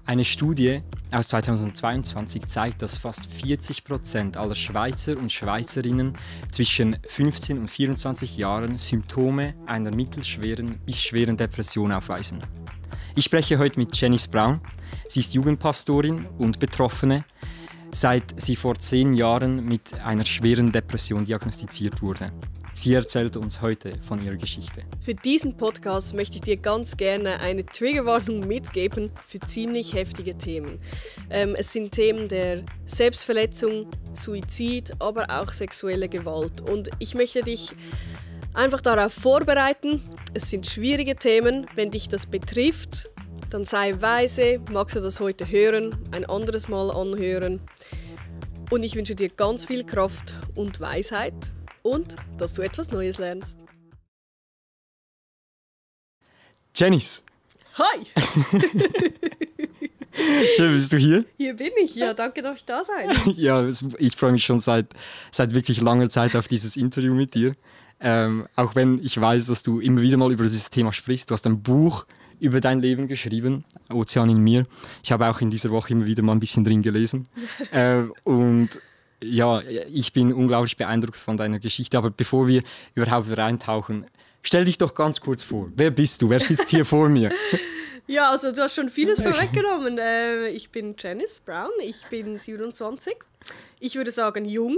Eine Studie aus 2022 zeigt, dass fast 40% aller Schweizer und Schweizerinnen zwischen 15 und 24 Jahren Symptome einer mittelschweren bis schweren Depression aufweisen. Ich spreche heute mit Janice Braun. Sie ist Jugendpastorin und Betroffene, seit sie vor 10 Jahren mit einer schweren Depression diagnostiziert wurde. Sie erzählt uns heute von ihrer Geschichte. Für diesen Podcast möchte ich dir ganz gerne eine Triggerwarnung mitgeben für ziemlich heftige Themen. Es sind Themen der Selbstverletzung, Suizid, aber auch sexuelle Gewalt. Und ich möchte dich einfach darauf vorbereiten. Es sind schwierige Themen. Wenn dich das betrifft, dann sei weise. Magst du das heute hören, ein anderes Mal anhören. Und ich wünsche dir ganz viel Kraft und Weisheit. Und dass du etwas Neues lernst. Janice! Hi! Schön, bist du hier? Hier bin ich. Ja, danke, darf ich da sein. Ja, ich freue mich schon seit wirklich langer Zeit auf dieses Interview mit dir. Auch wenn ich weiß, dass du immer wieder mal über dieses Thema sprichst. Du hast ein Buch über dein Leben geschrieben, Ozean in mir. Ich habe auch in dieser Woche immer wieder mal ein bisschen drin gelesen. Und ja, ich bin unglaublich beeindruckt von deiner Geschichte, aber bevor wir überhaupt reintauchen, stell dich doch ganz kurz vor. Wer bist du? Wer sitzt hier vor mir? Ja, also du hast schon vieles vorweggenommen. Ich bin Janice Braun, ich bin 27. Ich würde sagen jung.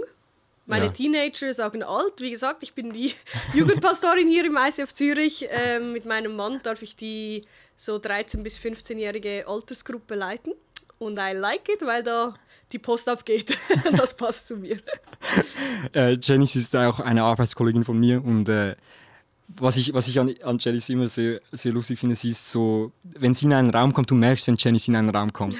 Meine Teenager sagen alt. Wie gesagt, ich bin die Jugendpastorin hier im ICF Zürich. Mit meinem Mann darf ich die so 13- bis 15-jährige Altersgruppe leiten. Und I like it, weil da die Post abgeht. Das passt zu mir. Janice ist auch eine Arbeitskollegin von mir und was ich an Janice immer sehr, sehr lustig finde, sie ist so, wenn sie in einen Raum kommt, du merkst, wenn Janice in einen Raum kommt.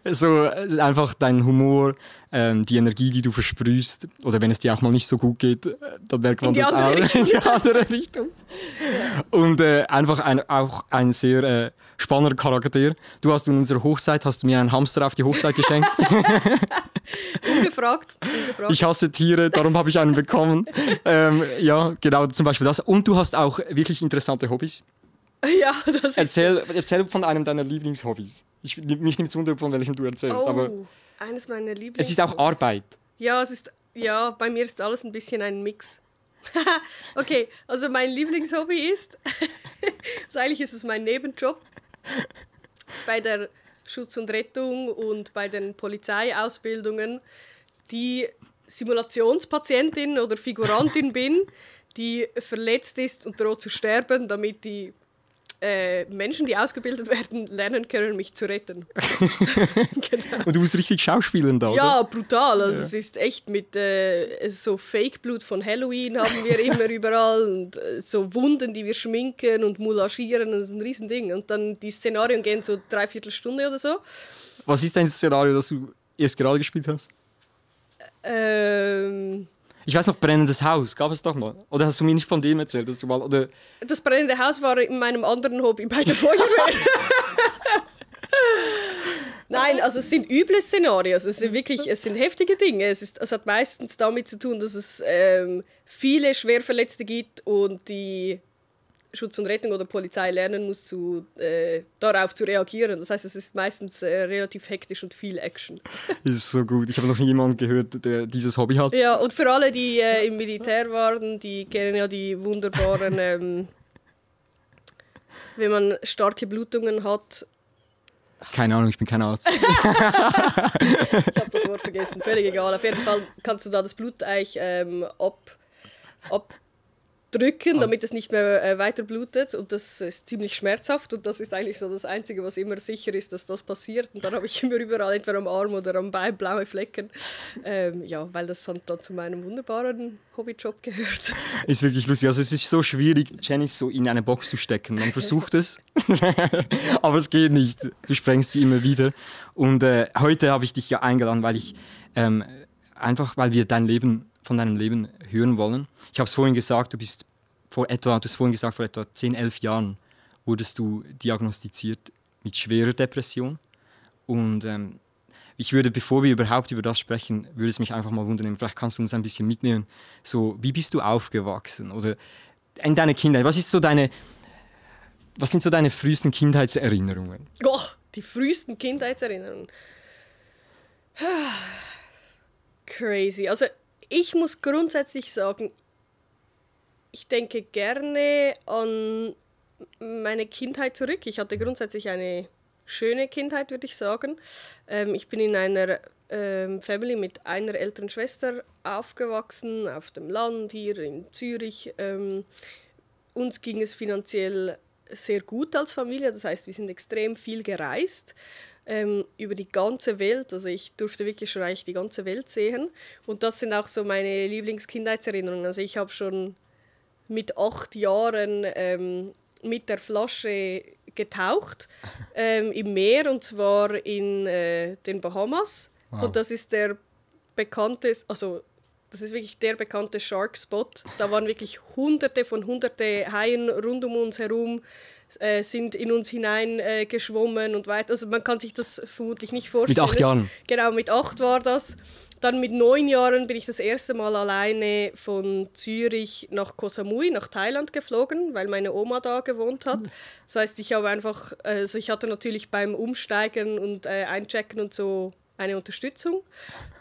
So einfach dein Humor, die Energie, die du versprühst, oder wenn es dir auch mal nicht so gut geht, dann merkt man das auch in die andere Richtung. Ja. Und einfach auch ein sehr spannender Charakter. Du hast in unserer Hochzeit, hast du mir einen Hamster auf die Hochzeit geschenkt. Ungefragt. Ich hasse Tiere, darum habe ich einen bekommen. Ja, genau, zum Beispiel das. Und du hast auch wirklich interessante Hobbys. Ja, das erzähl von einem deiner Lieblingshobbys. Mich nimmt es wunder, von welchem du erzählst. Aber eines meiner Lieblingshobbys. Es ist auch Arbeit. Ja, bei mir ist alles ein bisschen ein Mix. Okay, also mein Lieblingshobby ist, also eigentlich ist es mein Nebenjob, bei der Schutz und Rettung und bei den Polizeiausbildungen die Simulationspatientin oder Figurantin bin, die verletzt ist und droht zu sterben, damit die Menschen, die ausgebildet werden, lernen können, mich zu retten. Genau. Und du bist richtig schauspielern da, oder? Ja, brutal. Also es ist echt mit so Fake-Blut von Halloween haben wir immer überall und so Wunden, die wir schminken und moulagieren, das ist ein Riesending. Und dann die Szenarien gehen so 3/4 Stunde oder so. Was ist dein Szenario, das du erst gerade gespielt hast? Ich weiß noch, Brennendes Haus, gab es doch mal. Oder hast du mir nicht von dem erzählt? Dass du mal, oder das Brennende Haus war in meinem anderen Hobby bei der Feuerwehr. Nein, also es sind üble Szenarien. Es sind heftige Dinge. Es hat meistens damit zu tun, dass es viele Schwerverletzte gibt und die Schutz und Rettung oder Polizei lernen muss, darauf zu reagieren. Das heißt, es ist meistens relativ hektisch und viel Action. Das ist so gut. Ich habe noch nie jemanden gehört, der dieses Hobby hat. Ja, und für alle, die im Militär waren, die kennen ja die wunderbaren, wenn man starke Blutungen hat. Keine Ahnung, ich bin kein Arzt. Ich habe das Wort vergessen, völlig egal. Auf jeden Fall kannst du da das Blut eigentlich abdrücken, damit es nicht mehr weiter blutet, und das ist ziemlich schmerzhaft und das ist eigentlich so das Einzige, was immer sicher ist, dass das passiert, und dann habe ich immer überall, entweder am Arm oder am Bein, blaue Flecken, ja, weil das dann zu meinem wunderbaren Hobbyjob gehört. Ist wirklich lustig, also es ist so schwierig, Janice so in eine Box zu stecken, man versucht es, aber es geht nicht, du sprengst sie immer wieder, und heute habe ich dich ja eingeladen, weil ich einfach, weil wir von deinem Leben hören wollen. Ich habe es vorhin gesagt, vor etwa 10, 11 Jahren wurdest du diagnostiziert mit schwerer Depression. Und ich würde, bevor wir überhaupt über das sprechen, würde es mich einfach mal wundern, vielleicht kannst du uns ein bisschen mitnehmen. So, wie bist du aufgewachsen? Oder in deiner Kindheit, was ist so deine Was sind so deine frühesten Kindheitserinnerungen? Oh, die frühesten Kindheitserinnerungen. Crazy. Also ich muss grundsätzlich sagen, ich denke gerne an meine Kindheit zurück. Ich hatte grundsätzlich eine schöne Kindheit, würde ich sagen. Ich bin in einer Family mit einer älteren Schwester aufgewachsen, auf dem Land hier in Zürich. Uns ging es finanziell sehr gut als Familie, das heißt, wir sind extrem viel gereist über die ganze Welt. Also ich durfte wirklich schon eigentlich die ganze Welt sehen. Und das sind auch so meine Lieblingskindheitserinnerungen. Also ich habe schon mit 8 Jahren mit der Flasche getaucht im Meer, und zwar in den Bahamas. Wow. Und das ist der bekannte, also das ist wirklich der bekannte Shark Spot. Da waren wirklich hunderte Haien rund um uns herum, sind in uns hinein geschwommen und weiter. Also man kann sich das vermutlich nicht vorstellen. Mit 8 Jahren? Genau, mit 8 war das. Dann mit 9 Jahren bin ich das erste Mal alleine von Zürich nach Koh Samui, nach Thailand geflogen, weil meine Oma da gewohnt hat. Das heißt, ich hatte natürlich beim Umsteigen und Einchecken und so eine Unterstützung.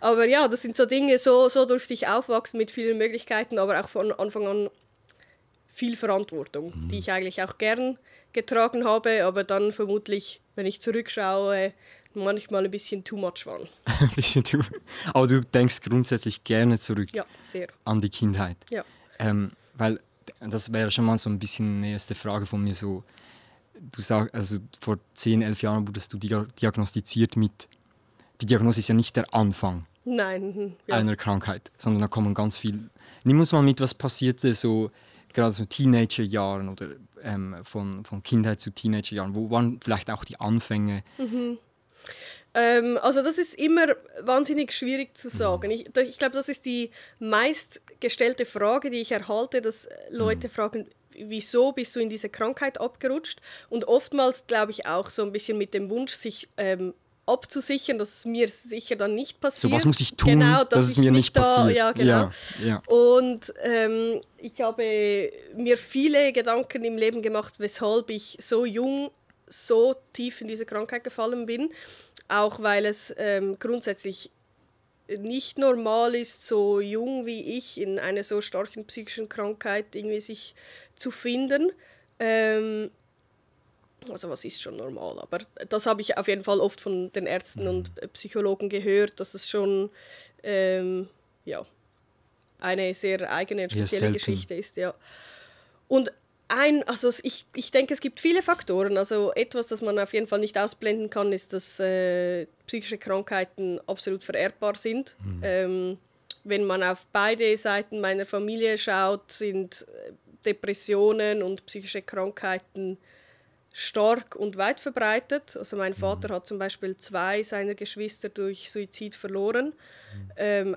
Aber ja, das sind so Dinge, so durfte ich aufwachsen mit vielen Möglichkeiten, aber auch von Anfang an viel Verantwortung, die ich eigentlich auch gern getragen habe, aber dann vermutlich, wenn ich zurückschaue, manchmal ein bisschen too much waren. Ein bisschen too. Aber du denkst grundsätzlich gerne zurück, ja, sehr, an die Kindheit. Ja. Weil das wäre schon mal so ein bisschen eine erste Frage von mir. So, du sagst, also vor 10, 11 Jahren wurdest du diagnostiziert mit. Die Diagnose ist ja nicht der Anfang einer Krankheit, sondern da kommen ganz viel. Nimm uns mal mit, was passierte so gerade so Teenagerjahren oder von Kindheit zu Teenagerjahren. Wo waren vielleicht auch die Anfänge? Also das ist immer wahnsinnig schwierig zu sagen. Ich glaube, das ist die meistgestellte Frage, die ich erhalte, dass Leute fragen, wieso bist du in diese Krankheit abgerutscht? Und oftmals, glaube ich, auch so ein bisschen mit dem Wunsch, sich abzusichern, dass es mir sicher dann nicht passiert. So, was muss ich tun, genau, dass es mir nicht passiert? Ja, genau. Ja. Und ich habe mir viele Gedanken im Leben gemacht, weshalb ich so jung, so tief in diese Krankheit gefallen bin. Auch weil es grundsätzlich nicht normal ist, so jung wie ich in einer so starken psychischen Krankheit irgendwie sich zu finden. Also was ist schon normal, aber das habe ich auf jeden Fall oft von den Ärzten und Psychologen gehört, dass es schon eine sehr eigene und spezielle Geschichte ist. Ja. Und ich denke, es gibt viele Faktoren. Also etwas, das man auf jeden Fall nicht ausblenden kann, ist, dass psychische Krankheiten absolut vererbbar sind. Wenn man auf beide Seiten meiner Familie schaut, sind Depressionen und psychische Krankheiten stark und weit verbreitet. Also mein Vater hat zum Beispiel 2 seiner Geschwister durch Suizid verloren.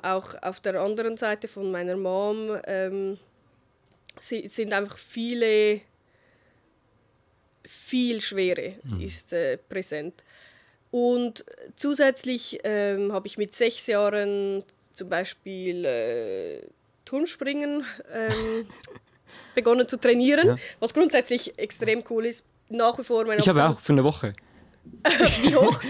Auch auf der anderen Seite von meiner Mom sind einfach viel Schwere ist präsent. Und zusätzlich habe ich mit 6 Jahren zum Beispiel Turmspringen begonnen zu trainieren, was grundsätzlich extrem cool ist. Nach wie vor ich habe auch für eine Woche. Wie hoch?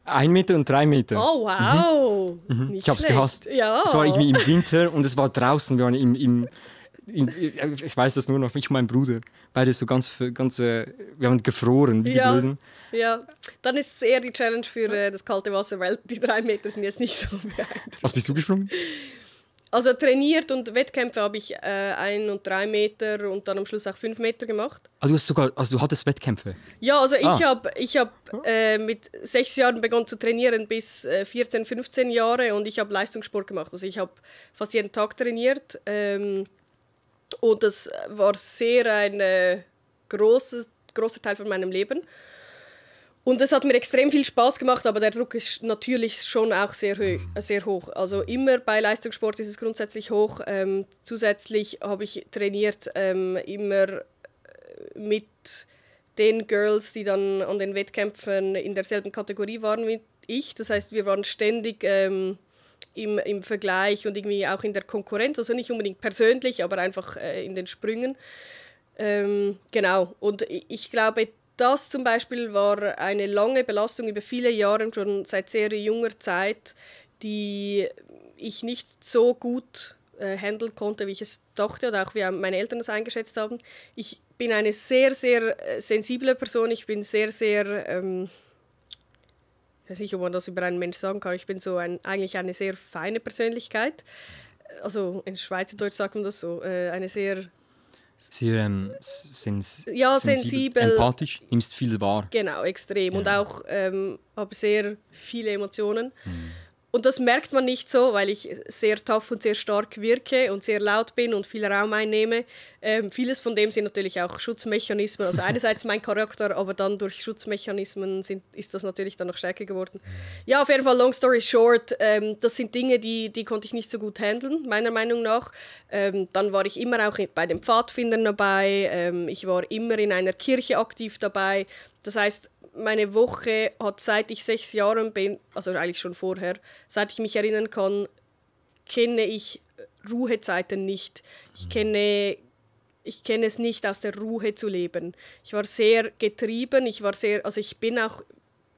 1 Meter und 3 Meter. Oh, wow. Ich habe es gehasst. Ja. Es war irgendwie im Winter und es war draußen. Wir waren ich weiß das nur noch, ich und mein Bruder. Beide so ganz wir haben gefroren, wie die Blöden. Ja, dann ist es eher die Challenge für das kalte Wasser, weil die 3 Meter sind jetzt nicht so beeindruckend. Was bist du gesprungen? Also trainiert und Wettkämpfe habe ich 1 und 3 Meter und dann am Schluss auch 5 Meter gemacht. Also du hattest Wettkämpfe? Ja, also ich habe mit 6 Jahren begonnen zu trainieren bis 14, 15 Jahre und ich habe Leistungssport gemacht. Also ich habe fast jeden Tag trainiert und das war sehr ein großer Teil von meinem Leben. Und es hat mir extrem viel Spaß gemacht, aber der Druck ist natürlich schon auch sehr hoch. Also immer bei Leistungssport ist es grundsätzlich hoch. Zusätzlich habe ich trainiert immer mit den Girls, die dann an den Wettkämpfen in derselben Kategorie waren wie ich. Das heißt, wir waren ständig im Vergleich und irgendwie auch in der Konkurrenz. Also nicht unbedingt persönlich, aber einfach in den Sprüngen. Genau, und ich glaube, das zum Beispiel war eine lange Belastung über viele Jahre, schon seit sehr junger Zeit, die ich nicht so gut handeln konnte, wie ich es dachte oder auch wie meine Eltern es eingeschätzt haben. Ich bin eine sehr, sehr sensible Person. Ich bin sehr, sehr, ich weiß nicht, ob man das über einen Menschen sagen kann. Ich bin so eigentlich eine sehr feine Persönlichkeit. Also in Schweizerdeutsch sagt man das so. Eine sehr sensibel, empathisch, nimmst viel wahr. Genau, extrem. Ja. Und auch habe sehr viele Emotionen. Und das merkt man nicht so, weil ich sehr tough und sehr stark wirke und sehr laut bin und viel Raum einnehme. Vieles von dem sind natürlich auch Schutzmechanismen. Also einerseits mein Charakter, aber dann durch Schutzmechanismen ist das natürlich dann noch stärker geworden. Ja, auf jeden Fall, long story short, das sind Dinge, die konnte ich nicht so gut handeln, meiner Meinung nach. Dann war ich immer auch bei den Pfadfindern dabei. Ich war immer in einer Kirche aktiv dabei. Das heißt, meine Woche hat, seit ich 6 Jahre bin, also eigentlich schon vorher, seit ich mich erinnern kann, kenne ich Ruhezeiten nicht. Ich kenne es nicht, aus der Ruhe zu leben. Ich war sehr getrieben, also ich bin auch,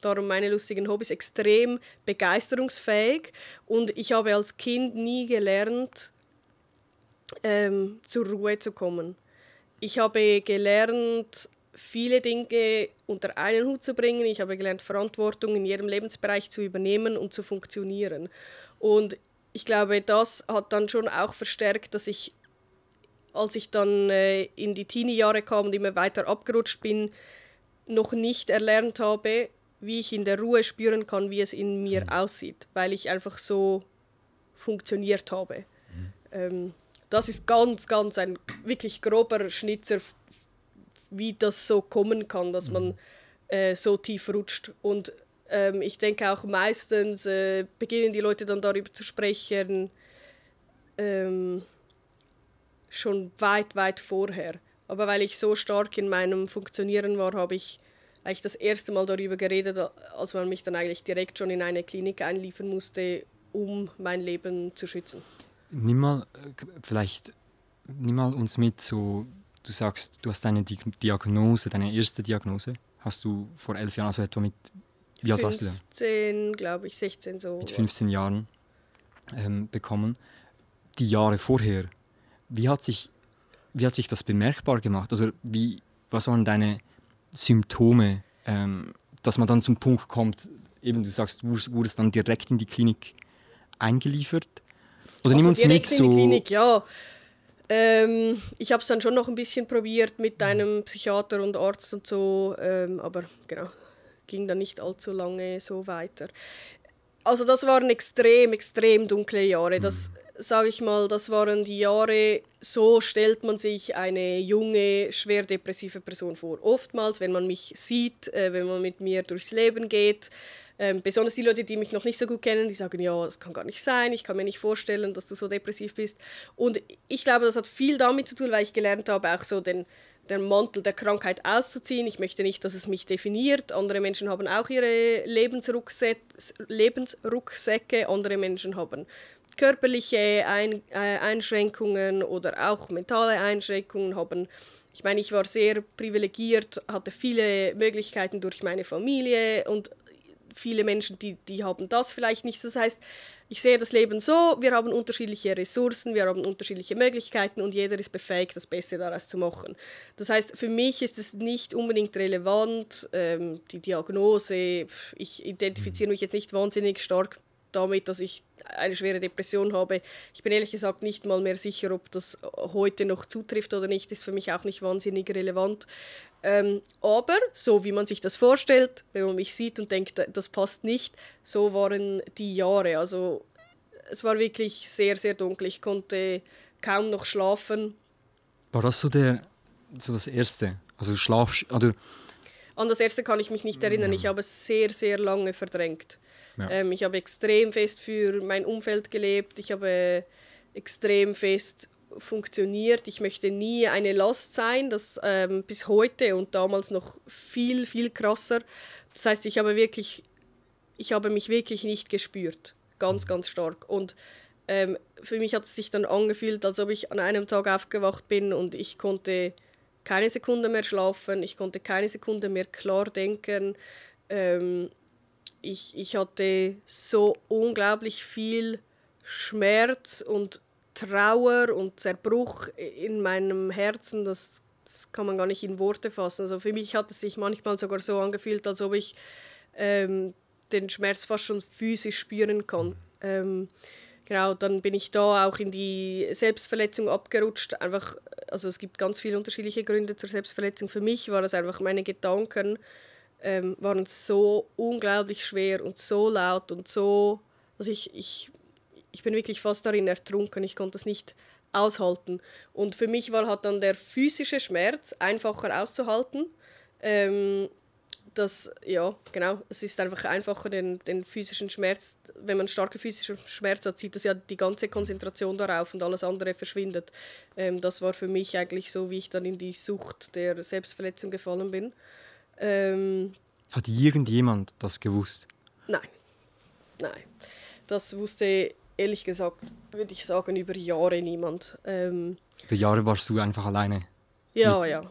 darum meine lustigen Hobbys, extrem begeisterungsfähig und ich habe als Kind nie gelernt, zur Ruhe zu kommen. Ich habe gelernt, viele Dinge unter einen Hut zu bringen. Ich habe gelernt, Verantwortung in jedem Lebensbereich zu übernehmen und zu funktionieren. Und ich glaube, das hat dann schon auch verstärkt, dass ich, als ich dann in die Teenie-Jahre kam und immer weiter abgerutscht bin, noch nicht erlernt habe, wie ich in der Ruhe spüren kann, wie es in mir aussieht, weil ich einfach so funktioniert habe. Das ist ganz, ganz ein wirklich grober Schnitzer, wie das so kommen kann, dass man so tief rutscht. Und ich denke auch meistens beginnen die Leute dann darüber zu sprechen, schon weit, weit vorher. Aber weil ich so stark in meinem Funktionieren war, habe ich eigentlich das erste Mal darüber geredet, als man mich dann eigentlich direkt schon in eine Klinik einliefern musste, um mein Leben zu schützen. Nimm mal uns mit, so, du sagst, du hast deine Diagnose, deine erste Diagnose, hast du vor 11 Jahren, also etwa mit, wie alt warst du da? 15, glaube ich, 16 so. Mit 15 Jahren bekommen. Die Jahre vorher, wie hat sich das bemerkbar gemacht? Oder was waren deine Symptome, dass man dann zum Punkt kommt, eben du sagst, du wurdest dann direkt in die Klinik eingeliefert? Oder nimm uns mit so... in die Klinik, ja. Ich habe es dann schon noch ein bisschen probiert mit einem Psychiater und Arzt und so, aber genau, ging dann nicht allzu lange so weiter. Also das waren extrem, extrem dunkle Jahre. Das, sage ich mal, das waren die Jahre, so stellt man sich eine junge, schwer depressive Person vor. Oftmals, wenn man mich sieht, wenn man mit mir durchs Leben geht, besonders die Leute, die mich noch nicht so gut kennen, die sagen, ja, das kann gar nicht sein, ich kann mir nicht vorstellen, dass du so depressiv bist. Und ich glaube, das hat viel damit zu tun, weil ich gelernt habe, auch so den Mantel der Krankheit auszuziehen. Ich möchte nicht, dass es mich definiert. Andere Menschen haben auch ihre Lebensrucksäcke, andere Menschen haben körperliche Einschränkungen oder auch mentale Einschränkungen. Ich meine, ich war sehr privilegiert, hatte viele Möglichkeiten durch meine Familie und viele Menschen, die haben das vielleicht nicht. Das heißt, ich sehe das Leben so, wir haben unterschiedliche Ressourcen, wir haben unterschiedliche Möglichkeiten und jeder ist befähigt, das Beste daraus zu machen. Das heißt, für mich ist es nicht unbedingt relevant, die Diagnose. Ich identifiziere mich jetzt nicht wahnsinnig stark damit, dass ich eine schwere Depression habe. Ich bin ehrlich gesagt nicht mal mehr sicher, ob das heute noch zutrifft oder nicht, ist für mich auch nicht wahnsinnig relevant. Aber so wie man sich das vorstellt, wenn man mich sieht und denkt, das passt nicht, so waren die Jahre. Also es war wirklich sehr, sehr dunkel. Ich konnte kaum noch schlafen. War das so das Erste? Also oder? An das Erste kann ich mich nicht erinnern. Ich habe es sehr, sehr lange verdrängt. Ja. Ich habe extrem fest für mein Umfeld gelebt. Ich habe extrem fest funktioniert. Ich möchte nie eine Last sein, das bis heute und damals noch viel, viel krasser. Das heißt, ich habe mich wirklich nicht gespürt. Ganz, ganz stark. Und für mich hat es sich dann angefühlt, als ob ich an einem Tag aufgewacht bin und ich konnte keine Sekunde mehr schlafen, ich konnte keine Sekunde mehr klar denken. Ich hatte so unglaublich viel Schmerz und Trauer und Zerbruch in meinem Herzen, das kann man gar nicht in Worte fassen. Also für mich hat es sich manchmal sogar so angefühlt, als ob ich den Schmerz fast schon physisch spüren kann. Genau, dann bin ich da auch in die Selbstverletzung abgerutscht. Einfach, also es gibt ganz viele unterschiedliche Gründe zur Selbstverletzung. Für mich war das einfach, meine Gedanken waren so unglaublich schwer und so laut und so... Also ich bin wirklich fast darin ertrunken. Ich konnte es nicht aushalten. Und für mich war halt dann der physische Schmerz einfacher auszuhalten. Ja, genau, es ist einfach einfacher, den physischen Schmerz, wenn man starke physischen Schmerz hat, zieht das ja die ganze Konzentration darauf und alles andere verschwindet. Das war für mich eigentlich so, wie ich dann in die Sucht der Selbstverletzung gefallen bin. Hat irgendjemand das gewusst? Nein. Das wusste, ehrlich gesagt, würde ich sagen, über Jahre niemand. Über Jahre warst du einfach alleine? Ja.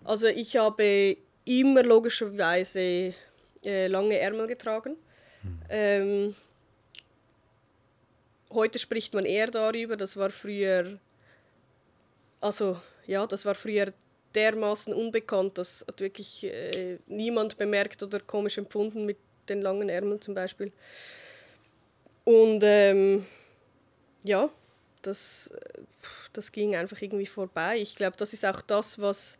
Also ich habe immer logischerweise lange Ärmel getragen. Heute spricht man eher darüber, das war früher dermaßen unbekannt, das hat wirklich niemand bemerkt oder komisch empfunden mit den langen Ärmeln zum Beispiel. Und das ging einfach irgendwie vorbei. Ich glaube, das ist auch das, was...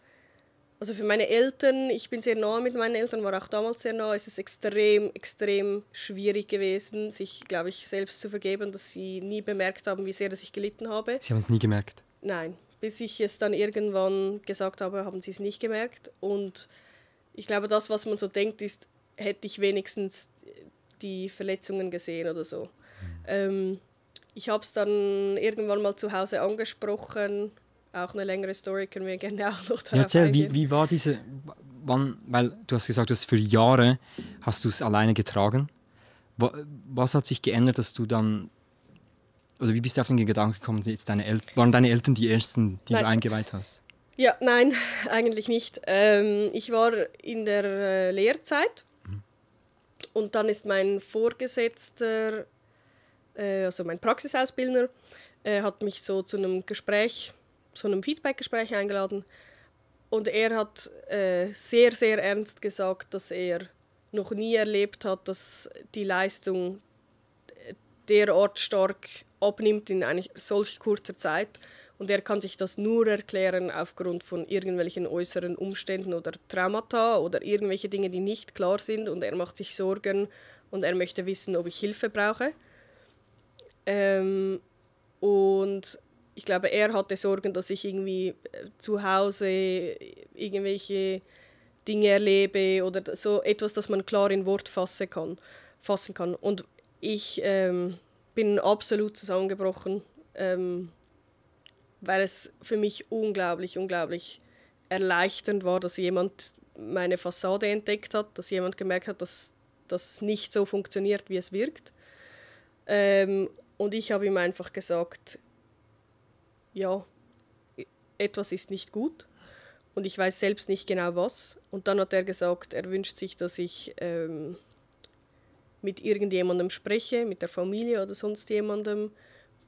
Also für meine Eltern, ich bin sehr nah mit meinen Eltern, war auch damals sehr nah, es ist extrem, extrem schwierig gewesen, sich, glaube ich, selbst zu vergeben, dass sie nie bemerkt haben, wie sehr dass ich gelitten habe. Sie haben es nie gemerkt? Nein, bis ich es dann irgendwann gesagt habe, haben sie es nicht gemerkt. Und ich glaube, das, was man so denkt, ist, hätte ich wenigstens die Verletzungen gesehen oder so. Ich habe es dann irgendwann mal zu Hause angesprochen. Auch eine längere Story können wir gerne auch noch darauf erzähl, eingehen. wie war diese... weil du hast gesagt, du hast für Jahre hast du es alleine getragen. Was hat sich geändert, dass du dann... Oder wie bist du auf den Gedanken gekommen, jetzt waren deine Eltern die Ersten, die du eingeweiht hast? Ja, nein, eigentlich nicht. Ich war in der Lehrzeit und dann ist mein Vorgesetzter, also mein Praxisausbildner, hat mich so zu einem Gespräch, so einem Feedback-Gespräch eingeladen. Und er hat sehr, sehr ernst gesagt, dass er noch nie erlebt hat, dass die Leistung derart stark abnimmt in einer solch kurzer Zeit. Und er kann sich das nur erklären aufgrund von irgendwelchen äußeren Umständen oder Traumata oder irgendwelche Dinge, die nicht klar sind. Und er macht sich Sorgen und er möchte wissen, ob ich Hilfe brauche. Und ich glaube, er hatte Sorgen, dass ich irgendwie zu Hause irgendwelche Dinge erlebe oder so etwas, das man klar in Wort fassen kann. Und ich bin absolut zusammengebrochen, weil es für mich unglaublich, unglaublich erleichternd war, dass jemand meine Fassade entdeckt hat, dass jemand gemerkt hat, dass das nicht so funktioniert, wie es wirkt. Und ich habe ihm einfach gesagt, ja, etwas ist nicht gut und ich weiß selbst nicht genau was. Und dann hat er gesagt, er wünscht sich, dass ich mit irgendjemandem spreche, mit der Familie oder sonst jemandem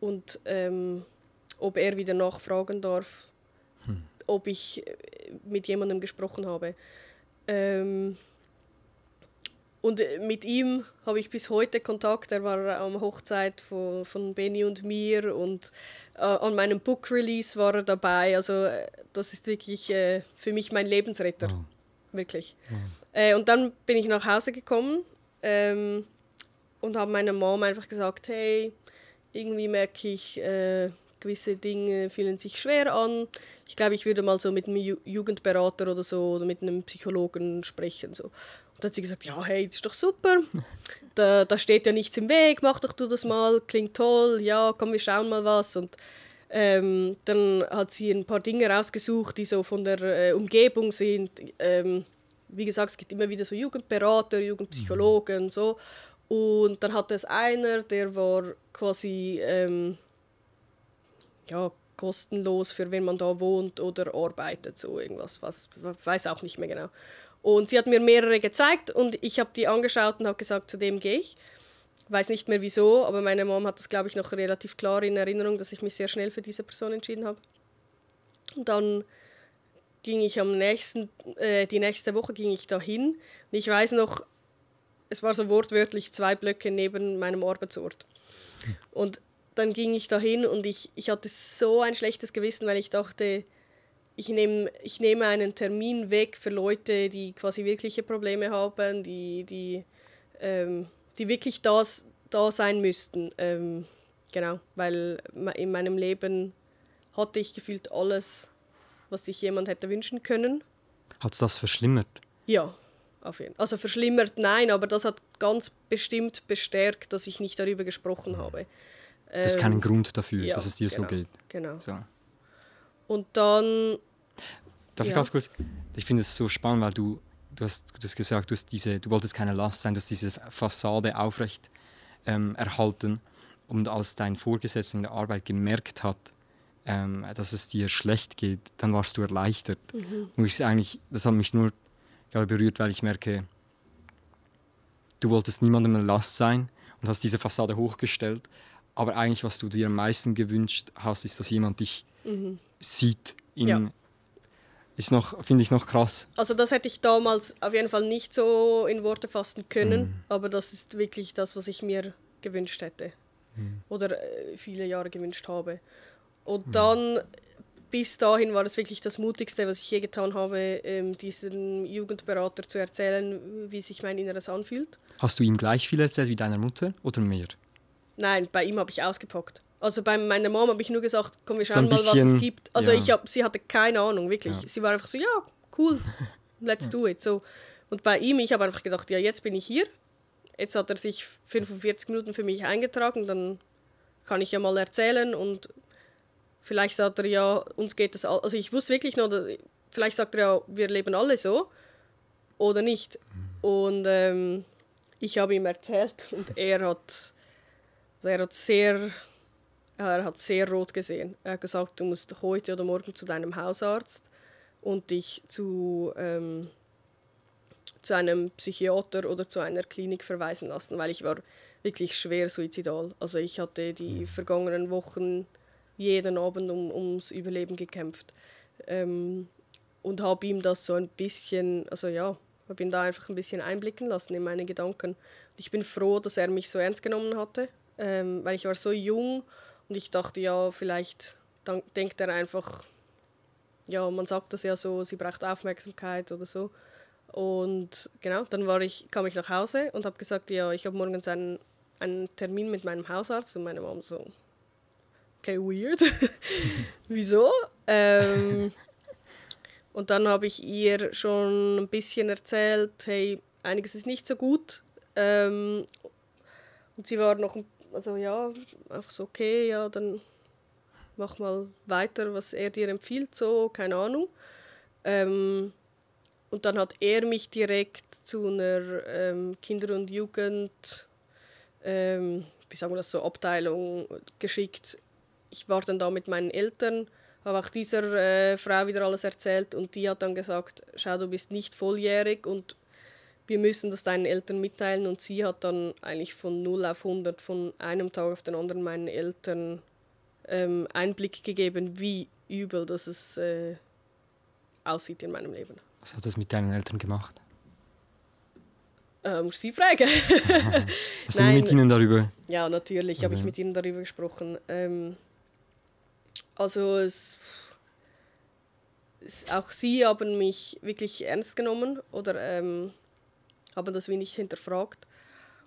und ob er wieder nachfragen darf, ob ich mit jemandem gesprochen habe. Und mit ihm habe ich bis heute Kontakt. Er war am Hochzeit von Benny und mir und an meinem Book Release war er dabei. Also das ist wirklich für mich mein Lebensretter. Oh. Wirklich. Oh. Und dann bin ich nach Hause gekommen und habe meiner Mom einfach gesagt, hey, irgendwie merke ich, gewisse Dinge fühlen sich schwer an. Ich glaube, ich würde mal so mit einem Jugendberater oder so oder mit einem Psychologen sprechen. So. Und dann hat sie gesagt, ja, hey, das ist doch super. Da steht ja nichts im Weg, mach doch du das mal, klingt toll, ja, komm, wir schauen mal was. Und dann hat sie ein paar Dinge rausgesucht, die so von der Umgebung sind. Wie gesagt, es gibt immer wieder so Jugendberater, Jugendpsychologen, so. Und dann hatte es einer, der war quasi kostenlos, für wenn man da wohnt oder arbeitet, so irgendwas, weiß auch nicht mehr genau. Und sie hat mir mehrere gezeigt und ich habe die angeschaut und habe gesagt, zu dem gehe ich. Weiß nicht mehr wieso, aber meine Mom hat das, glaube ich, noch relativ klar in Erinnerung, dass ich mich sehr schnell für diese Person entschieden habe. Und dann ging ich die nächste Woche ging ich dahin. Und ich weiß noch, es war so wortwörtlich 2 Blöcke neben meinem Arbeitsort. Und dann ging ich dahin und ich hatte so ein schlechtes Gewissen, weil ich dachte, ich nehme einen Termin weg für Leute, die quasi wirkliche Probleme haben, die wirklich da sein müssten. Genau, weil in meinem Leben hatte ich gefühlt alles, was sich jemand hätte wünschen können. Hat es das verschlimmert? Ja, auf jeden Fall. Also verschlimmert, nein, aber das hat ganz bestimmt bestärkt, dass ich nicht darüber gesprochen habe. Du hast keinen Grund dafür, ja, dass es dir so geht. Genau. So. Und dann... Darf ich ganz kurz? Ich finde es so spannend, weil du hast gesagt, du wolltest keine Last sein, du hast diese Fassade aufrecht erhalten. Und als dein Vorgesetzter in der Arbeit gemerkt hat, dass es dir schlecht geht, dann warst du erleichtert. Und das hat mich nur berührt, weil ich merke, du wolltest niemandem eine Last sein und hast diese Fassade hochgestellt. Aber eigentlich, was du dir am meisten gewünscht hast, ist, dass jemand dich sieht. Finde ich noch krass. Also das hätte ich damals auf jeden Fall nicht so in Worte fassen können, aber das ist wirklich das, was ich mir gewünscht hätte. Oder viele Jahre gewünscht habe. Und dann, bis dahin war es wirklich das Mutigste, was ich je getan habe, diesem Jugendberater zu erzählen, wie sich mein Inneres anfühlt. Hast du ihm gleich viel erzählt wie deiner Mutter oder mehr? Nein, bei ihm habe ich ausgepackt. Also bei meiner Mom habe ich nur gesagt, komm, wir So schauen ein mal, was bisschen, es gibt. Also ja. sie hatte keine Ahnung, wirklich. Ja. Sie war einfach so, ja, cool, let's do it. So. Und bei ihm, ich habe einfach gedacht, ja, jetzt bin ich hier. Jetzt hat er sich 45 Minuten für mich eingetragen, dann kann ich ja mal erzählen und vielleicht sagt er ja, uns geht es all. Also ich wusste wirklich noch, vielleicht sagt er ja, wir leben alle so oder nicht. Und ich habe ihm erzählt und er hat sehr rot gesehen. Er hat gesagt, du musst heute oder morgen zu deinem Hausarzt und dich zu einem Psychiater oder zu einer Klinik verweisen lassen, weil ich war wirklich schwer suizidal. Also ich hatte die vergangenen Wochen jeden Abend ums Überleben gekämpft. Und habe ihm das so ein bisschen, also ja, habe ihn da einfach ein bisschen einblicken lassen in meine Gedanken. Und ich bin froh, dass er mich so ernst genommen hatte, weil ich war so jung und ich dachte, ja, vielleicht denkt er einfach, ja, man sagt das ja so, sie braucht Aufmerksamkeit oder so. Und genau, dann kam ich nach Hause und habe gesagt, ja, ich habe morgens einen Termin mit meinem Hausarzt und meine Mama so, okay, weird. Wieso? Und dann habe ich ihr schon ein bisschen erzählt, hey, einiges ist nicht so gut. Und sie war noch, also ja, einfach so, okay, ja, dann mach mal weiter, was er dir empfiehlt, so, keine Ahnung. Und dann hat er mich direkt zu einer Kinder- und Jugend, wie sagen wir das so, Abteilung geschickt. Ich war dann da mit meinen Eltern, habe auch dieser Frau wieder alles erzählt und die hat dann gesagt, schau, du bist nicht volljährig und wir müssen das deinen Eltern mitteilen. Und sie hat dann eigentlich von 0 auf 100 von einem Tag auf den anderen meinen Eltern Einblick gegeben, wie übel das aussieht in meinem Leben. Was hat das mit deinen Eltern gemacht? Musst du sie fragen. Hast du mit ihnen darüber? Ja, natürlich habe ich mit ihnen darüber gesprochen. Also auch sie haben mich wirklich ernst genommen oder haben das wenig hinterfragt.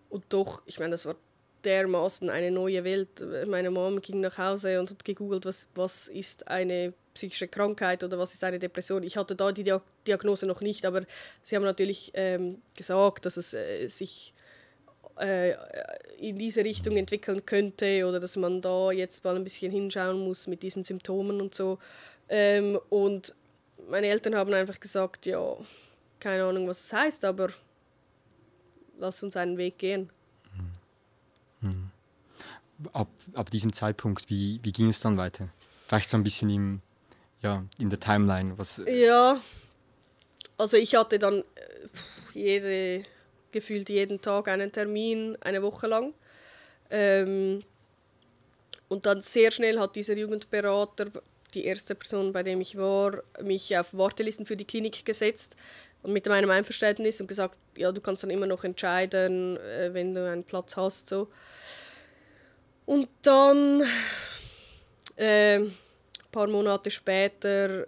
Und doch, ich meine, das war dermaßen eine neue Welt. Meine Mom ging nach Hause und hat gegoogelt, was ist eine psychische Krankheit oder was ist eine Depression. Ich hatte da die Diagnose noch nicht, aber sie haben natürlich gesagt, dass es sich in diese Richtung entwickeln könnte oder dass man da jetzt mal ein bisschen hinschauen muss mit diesen Symptomen und so. Und meine Eltern haben einfach gesagt, ja, keine Ahnung, was es heißt, aber lass uns einen Weg gehen. Ab diesem Zeitpunkt, wie ging es dann weiter? Vielleicht so ein bisschen in der Timeline. Ja, also ich hatte dann gefühlt jeden Tag einen Termin, eine Woche lang. Und dann sehr schnell hat dieser Jugendberater, die erste Person, bei dem ich war, mich auf Wartelisten für die Klinik gesetzt und mit meinem Einverständnis und gesagt, ja, du kannst dann immer noch entscheiden, wenn du einen Platz hast. So. Und dann, ein paar Monate später,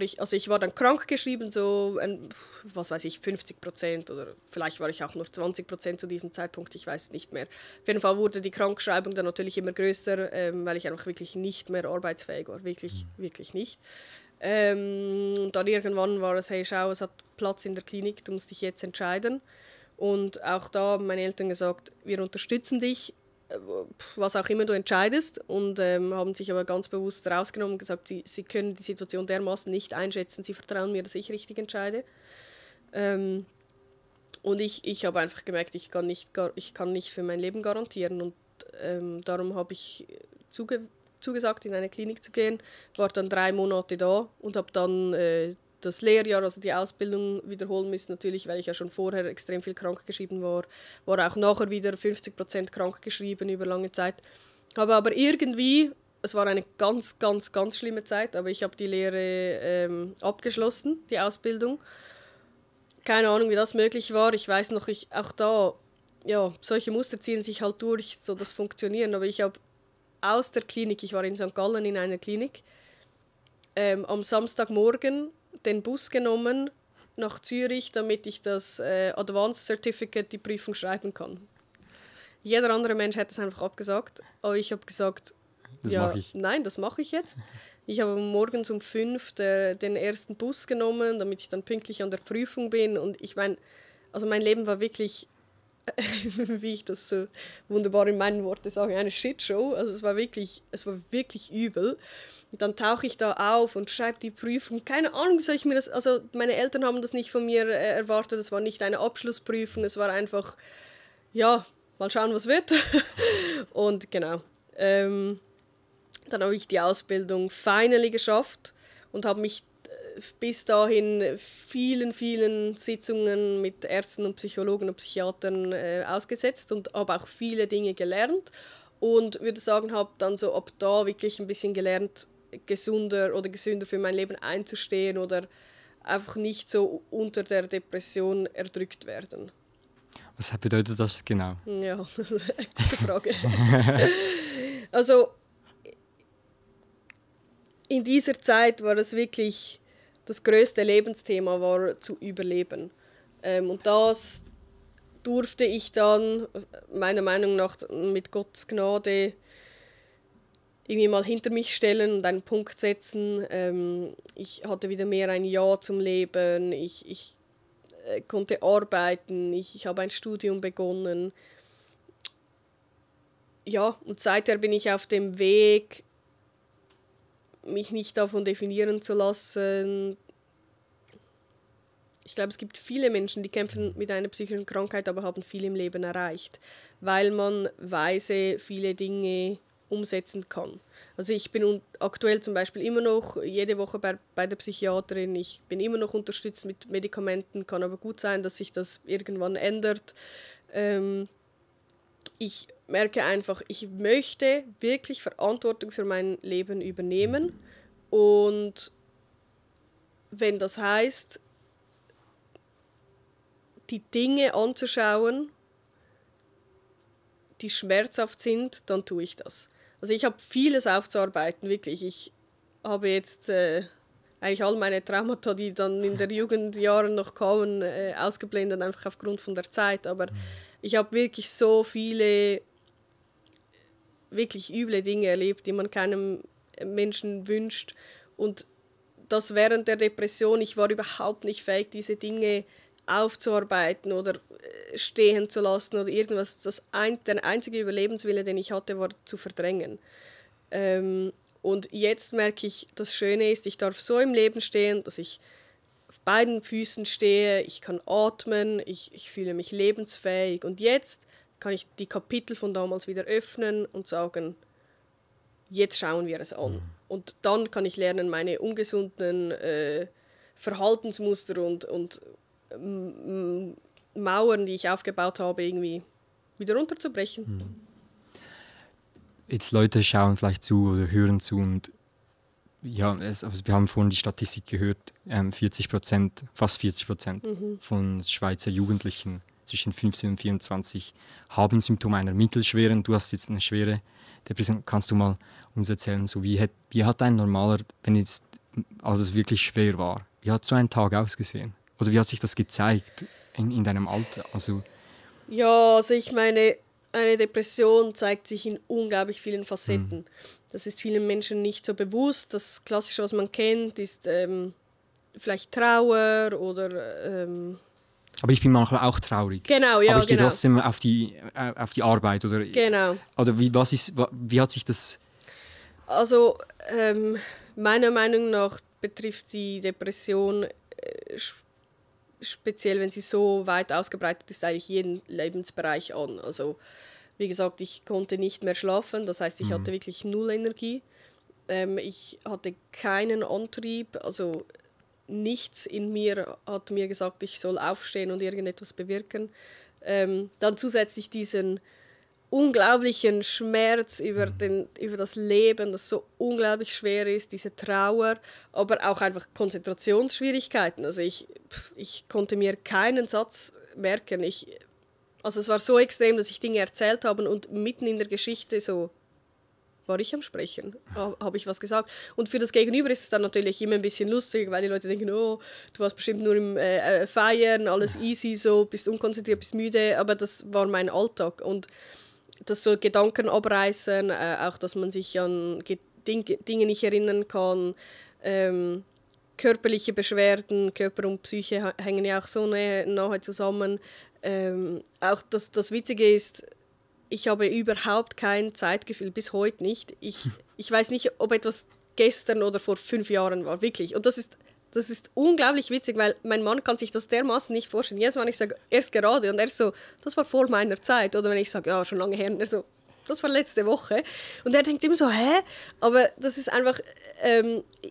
ich war dann krankgeschrieben, so, was weiß ich, 50% oder vielleicht war ich auch nur 20% zu diesem Zeitpunkt, ich weiß es nicht mehr. Auf jeden Fall wurde die Krankschreibung dann natürlich immer größer, weil ich einfach wirklich nicht mehr arbeitsfähig war, wirklich nicht. Und dann irgendwann war es, hey, schau, es hat Platz in der Klinik, du musst dich jetzt entscheiden. Und auch da haben meine Eltern gesagt, wir unterstützen dich, was auch immer du entscheidest, und haben sich aber ganz bewusst rausgenommen und gesagt, sie können die Situation dermaßen nicht einschätzen, sie vertrauen mir, dass ich richtig entscheide. Und ich habe einfach gemerkt, ich kann nicht für mein Leben garantieren, und darum habe ich zugesagt, in eine Klinik zu gehen, war dann 3 Monate da und habe dann das Lehrjahr, also die Ausbildung, wiederholen müssen, natürlich, weil ich ja schon vorher extrem viel krankgeschrieben war auch nachher wieder 50% krankgeschrieben über lange Zeit. Habe aber irgendwie, es war eine ganz, ganz, ganz schlimme Zeit, aber ich habe die Lehre abgeschlossen, die Ausbildung. Keine Ahnung, wie das möglich war. Ich weiß noch, auch da, ja, solche Muster ziehen sich halt durch, so das Funktionieren. Aber ich habe aus der Klinik, ich war in St. Gallen in einer Klinik, am Samstagmorgen den Bus genommen nach Zürich, damit ich das Advanced Certificate, die Prüfung, schreiben kann. Jeder andere Mensch hätte es einfach abgesagt, aber ich habe gesagt, nein, das mache ich jetzt. Ich habe morgens um 5 den ersten Bus genommen, damit ich dann pünktlich an der Prüfung bin, und ich meine, also mein Leben war wirklich, wie ich das so wunderbar in meinen Worten sage, eine Shitshow. Also es war wirklich übel. Und dann tauche ich da auf und schreibe die Prüfung. Keine Ahnung, wie soll ich mir das... Also meine Eltern haben das nicht von mir erwartet. Es war nicht eine Abschlussprüfung. Es war einfach, ja, mal schauen, was wird. Und genau. Dann habe ich die Ausbildung finally geschafft und habe mich bis dahin vielen Sitzungen mit Ärzten und Psychologen und Psychiatern ausgesetzt und habe auch viele Dinge gelernt und würde sagen, habe dann so ab da wirklich ein bisschen gelernt, gesünder für mein Leben einzustehen oder einfach nicht so unter der Depression erdrückt werden. Was bedeutet das genau? Ja, gute Frage. Also in dieser Zeit war es wirklich, das größte Lebensthema war zu überleben. Und das durfte ich dann, meiner Meinung nach, mit Gottes Gnade irgendwie mal hinter mich stellen und einen Punkt setzen. Ich hatte wieder mehr ein Ja zum Leben, ich konnte arbeiten, ich habe ein Studium begonnen. Ja, und seither bin ich auf dem Weg, mich nicht davon definieren zu lassen. Ich glaube, es gibt viele Menschen, die kämpfen mit einer psychischen Krankheit, aber haben viel im Leben erreicht, weil man weise viele Dinge umsetzen kann. Also ich bin aktuell zum Beispiel immer noch jede Woche bei der Psychiaterin, ich bin immer noch unterstützt mit Medikamenten, kann aber gut sein, dass sich das irgendwann ändert. Ich merke einfach, ich möchte wirklich Verantwortung für mein Leben übernehmen, und wenn das heißt, die Dinge anzuschauen, die schmerzhaft sind, dann tue ich das. Also ich habe vieles aufzuarbeiten, wirklich. Ich habe jetzt eigentlich all meine Traumata, die dann in der Jugendjahren noch kamen, ausgeblendet, einfach aufgrund von der Zeit. Aber ich habe wirklich so viele wirklich üble Dinge erlebt, die man keinem Menschen wünscht. Und das während der Depression, ich war überhaupt nicht fähig, diese Dinge aufzuarbeiten oder stehen zu lassen oder irgendwas. Der einzige Überlebenswille, den ich hatte, war zu verdrängen. Und jetzt merke ich, das Schöne ist, ich darf so im Leben stehen, dass ich auf beiden Füßen stehe, ich kann atmen, ich fühle mich lebensfähig. Und jetzt kann ich die Kapitel von damals wieder öffnen und sagen, jetzt schauen wir es an. Und dann kann ich lernen, meine ungesunden Verhaltensmuster und Mauern, die ich aufgebaut habe, irgendwie wieder runterzubrechen. Jetzt Leute schauen vielleicht zu oder hören zu und ja, also wir haben vorhin die Statistik gehört, 40%, fast 40% von Schweizer Jugendlichen zwischen 15 und 24 haben Symptome einer mittelschweren. Du hast jetzt eine schwere Depression. Kannst du mal uns erzählen, so wie hat ein normaler, als es wirklich schwer war, wie hat so ein Tag ausgesehen? Oder wie hat sich das gezeigt in deinem Alter? Ja, also ich meine, eine Depression zeigt sich in unglaublich vielen Facetten. Das ist vielen Menschen nicht so bewusst. Das Klassische, was man kennt, ist vielleicht Trauer oder... Aber ich bin manchmal auch traurig. Genau, ja, aber ich gehe genau. trotzdem auf die Arbeit. Oder, Genau. oder wie hat sich das... Also meiner Meinung nach betrifft die Depression speziell, wenn sie so weit ausgebreitet ist, eigentlich jeden Lebensbereich an. Also wie gesagt, ich konnte nicht mehr schlafen, das heißt, ich hatte wirklich null Energie. Ich hatte keinen Antrieb, also nichts in mir hat mir gesagt, ich soll aufstehen und irgendetwas bewirken. Dann zusätzlich diesen unglaublichen Schmerz über das Leben, das so unglaublich schwer ist, diese Trauer, aber auch einfach Konzentrationsschwierigkeiten. Also ich konnte mir keinen Satz merken. Also es war so extrem, dass ich Dinge erzählt habe und mitten in der Geschichte so war ich am Sprechen, habe ich was gesagt. Und für das Gegenüber ist es dann natürlich immer ein bisschen lustig, weil die Leute denken, oh, du warst bestimmt nur im Feiern, alles easy, so, bist unkonzentriert, bist müde, aber das war mein Alltag. Und das so Gedanken abreißen, auch dass man sich an Dinge nicht erinnern kann, körperliche Beschwerden, Körper und Psyche hängen ja auch so nahe zusammen. Auch das Witzige ist, ich habe überhaupt kein Zeitgefühl, bis heute nicht. Ich weiß nicht, ob etwas gestern oder vor 5 Jahren war, wirklich. Und das ist unglaublich witzig, weil mein Mann kann sich das dermaßen nicht vorstellen. Jedes Mal, wenn ich sage, erst gerade, und er so, das war vor meiner Zeit. Oder wenn ich sage, ja, schon lange her, und er so, das war letzte Woche. Und er denkt immer so, hä? Aber das ist einfach,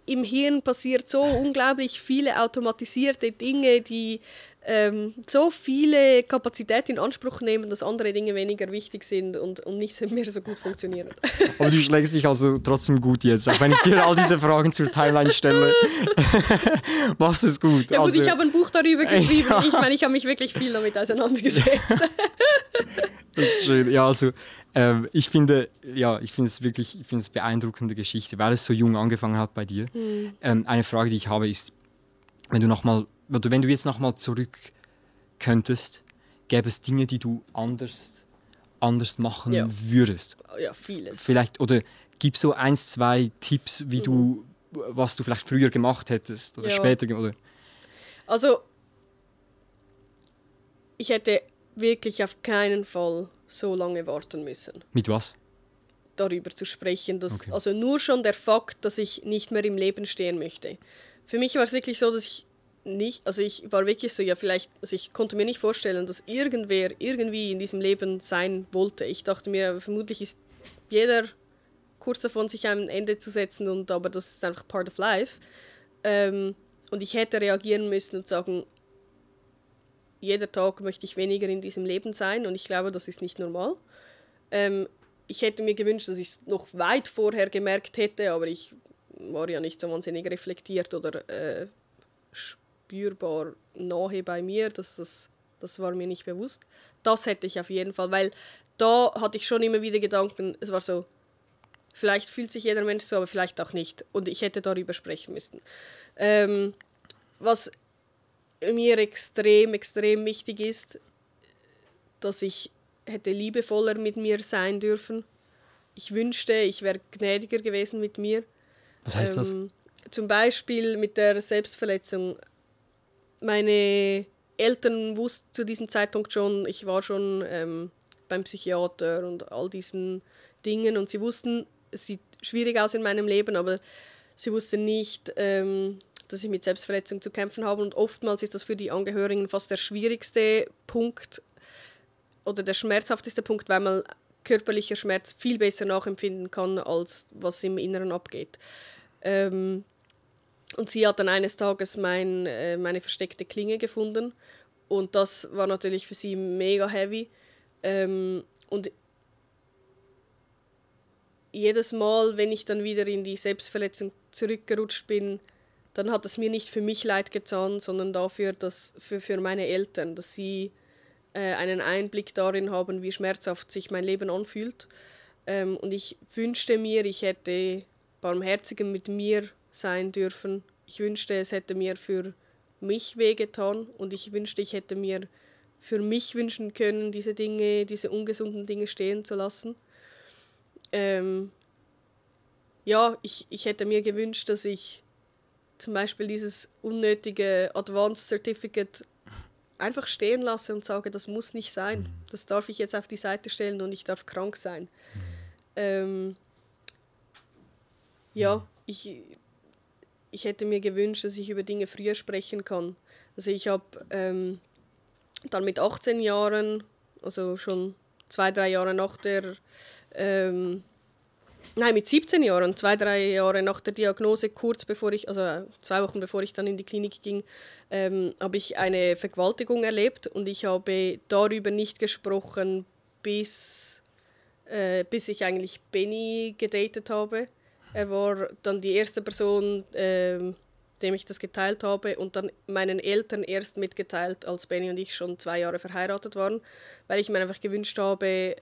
im Hirn passiert so unglaublich viele automatisierte Dinge, die so viele Kapazität in Anspruch nehmen, dass andere Dinge weniger wichtig sind und nicht mehr so gut funktionieren. Aber du schlägst dich also trotzdem gut jetzt, auch wenn ich dir all diese Fragen zur Timeline stelle. Machst du es gut. Ja gut, also, ich habe ein Buch darüber geschrieben. Ja. Ich meine, ich habe mich wirklich viel damit auseinandergesetzt. Das ist schön. Ja, also ich finde es wirklich, eine beeindruckende Geschichte, weil es so jung angefangen hat bei dir. Eine Frage, die ich habe, ist, wenn du jetzt nochmal zurück könntest, gäbe es Dinge, die du anders machen würdest? Ja, vieles. Vielleicht, oder gib so 1, 2 Tipps, was du vielleicht früher gemacht hättest oder später. Oder? Also, ich hätte wirklich auf keinen Fall so lange warten müssen. Mit was? Darüber zu sprechen. Also nur schon der Fakt, dass ich nicht mehr im Leben stehen möchte. Für mich war es wirklich so, dass ich war wirklich so, ich konnte mir nicht vorstellen, dass irgendwer irgendwie in diesem Leben sein wollte. Ich dachte mir, vermutlich ist jeder kurz davon, sich ein Ende zu setzen, aber das ist einfach part of life. Und ich hätte reagieren müssen und sagen, jeder Tag möchte ich weniger in diesem Leben sein und ich glaube, das ist nicht normal. Ich hätte mir gewünscht, dass ich es noch weit vorher gemerkt hätte, aber ich war ja nicht so wahnsinnig reflektiert oder spürbar nahe bei mir, das war mir nicht bewusst. Das hätte ich auf jeden Fall, weil da hatte ich schon immer wieder Gedanken, es war so, vielleicht fühlt sich jeder Mensch so, aber vielleicht auch nicht. Und ich hätte darüber sprechen müssen. Was mir extrem, extrem wichtig ist, dass ich hätte liebevoller mit mir sein dürfen. Ich wünschte, ich wäre gnädiger gewesen mit mir. Was heißt das? Zum Beispiel mit der Selbstverletzung. Meine Eltern wussten zu diesem Zeitpunkt schon, ich war schon beim Psychiater und all diesen Dingen und sie wussten, es sieht schwierig aus in meinem Leben, aber sie wussten nicht, dass ich mit Selbstverletzung zu kämpfen habe und oftmals ist das für die Angehörigen fast der schwierigste Punkt oder der schmerzhafteste Punkt, weil man körperlicher Schmerz viel besser nachempfinden kann, als was im Inneren abgeht. Und sie hat dann eines Tages meine versteckte Klinge gefunden und das war natürlich für sie mega heavy. Und jedes Mal, wenn ich dann wieder in die Selbstverletzung zurückgerutscht bin, dann hat es mir nicht für mich leid getan, sondern dafür, dass für meine Eltern, dass sie einen Einblick darin haben, wie schmerzhaft sich mein Leben anfühlt. Und ich wünschte mir, ich hätte barmherziger mit mir sein dürfen. Ich wünschte, es hätte mir für mich wehgetan und ich wünschte, ich hätte mir für mich wünschen können, diese Dinge, diese ungesunden Dinge stehen zu lassen. Ja, ich hätte mir gewünscht, dass ich zum Beispiel dieses unnötige Advanced Certificate einfach stehen lasse und sage, das muss nicht sein. Das darf ich jetzt auf die Seite stellen und ich darf krank sein. Ja, ich hätte mir gewünscht, dass ich über Dinge früher sprechen kann. Also ich habe dann mit 18 Jahren, also schon 2-3 Jahre nach der mit 17 Jahren, 2-3 Jahre nach der Diagnose, also 2 Wochen bevor ich dann in die Klinik ging, habe ich eine Vergewaltigung erlebt und ich habe darüber nicht gesprochen, bis ich eigentlich Benny gedatet habe. Er war dann die erste Person, dem ich das geteilt habe und dann meinen Eltern erst mitgeteilt, als Benny und ich schon 2 Jahre verheiratet waren, weil ich mir einfach gewünscht habe,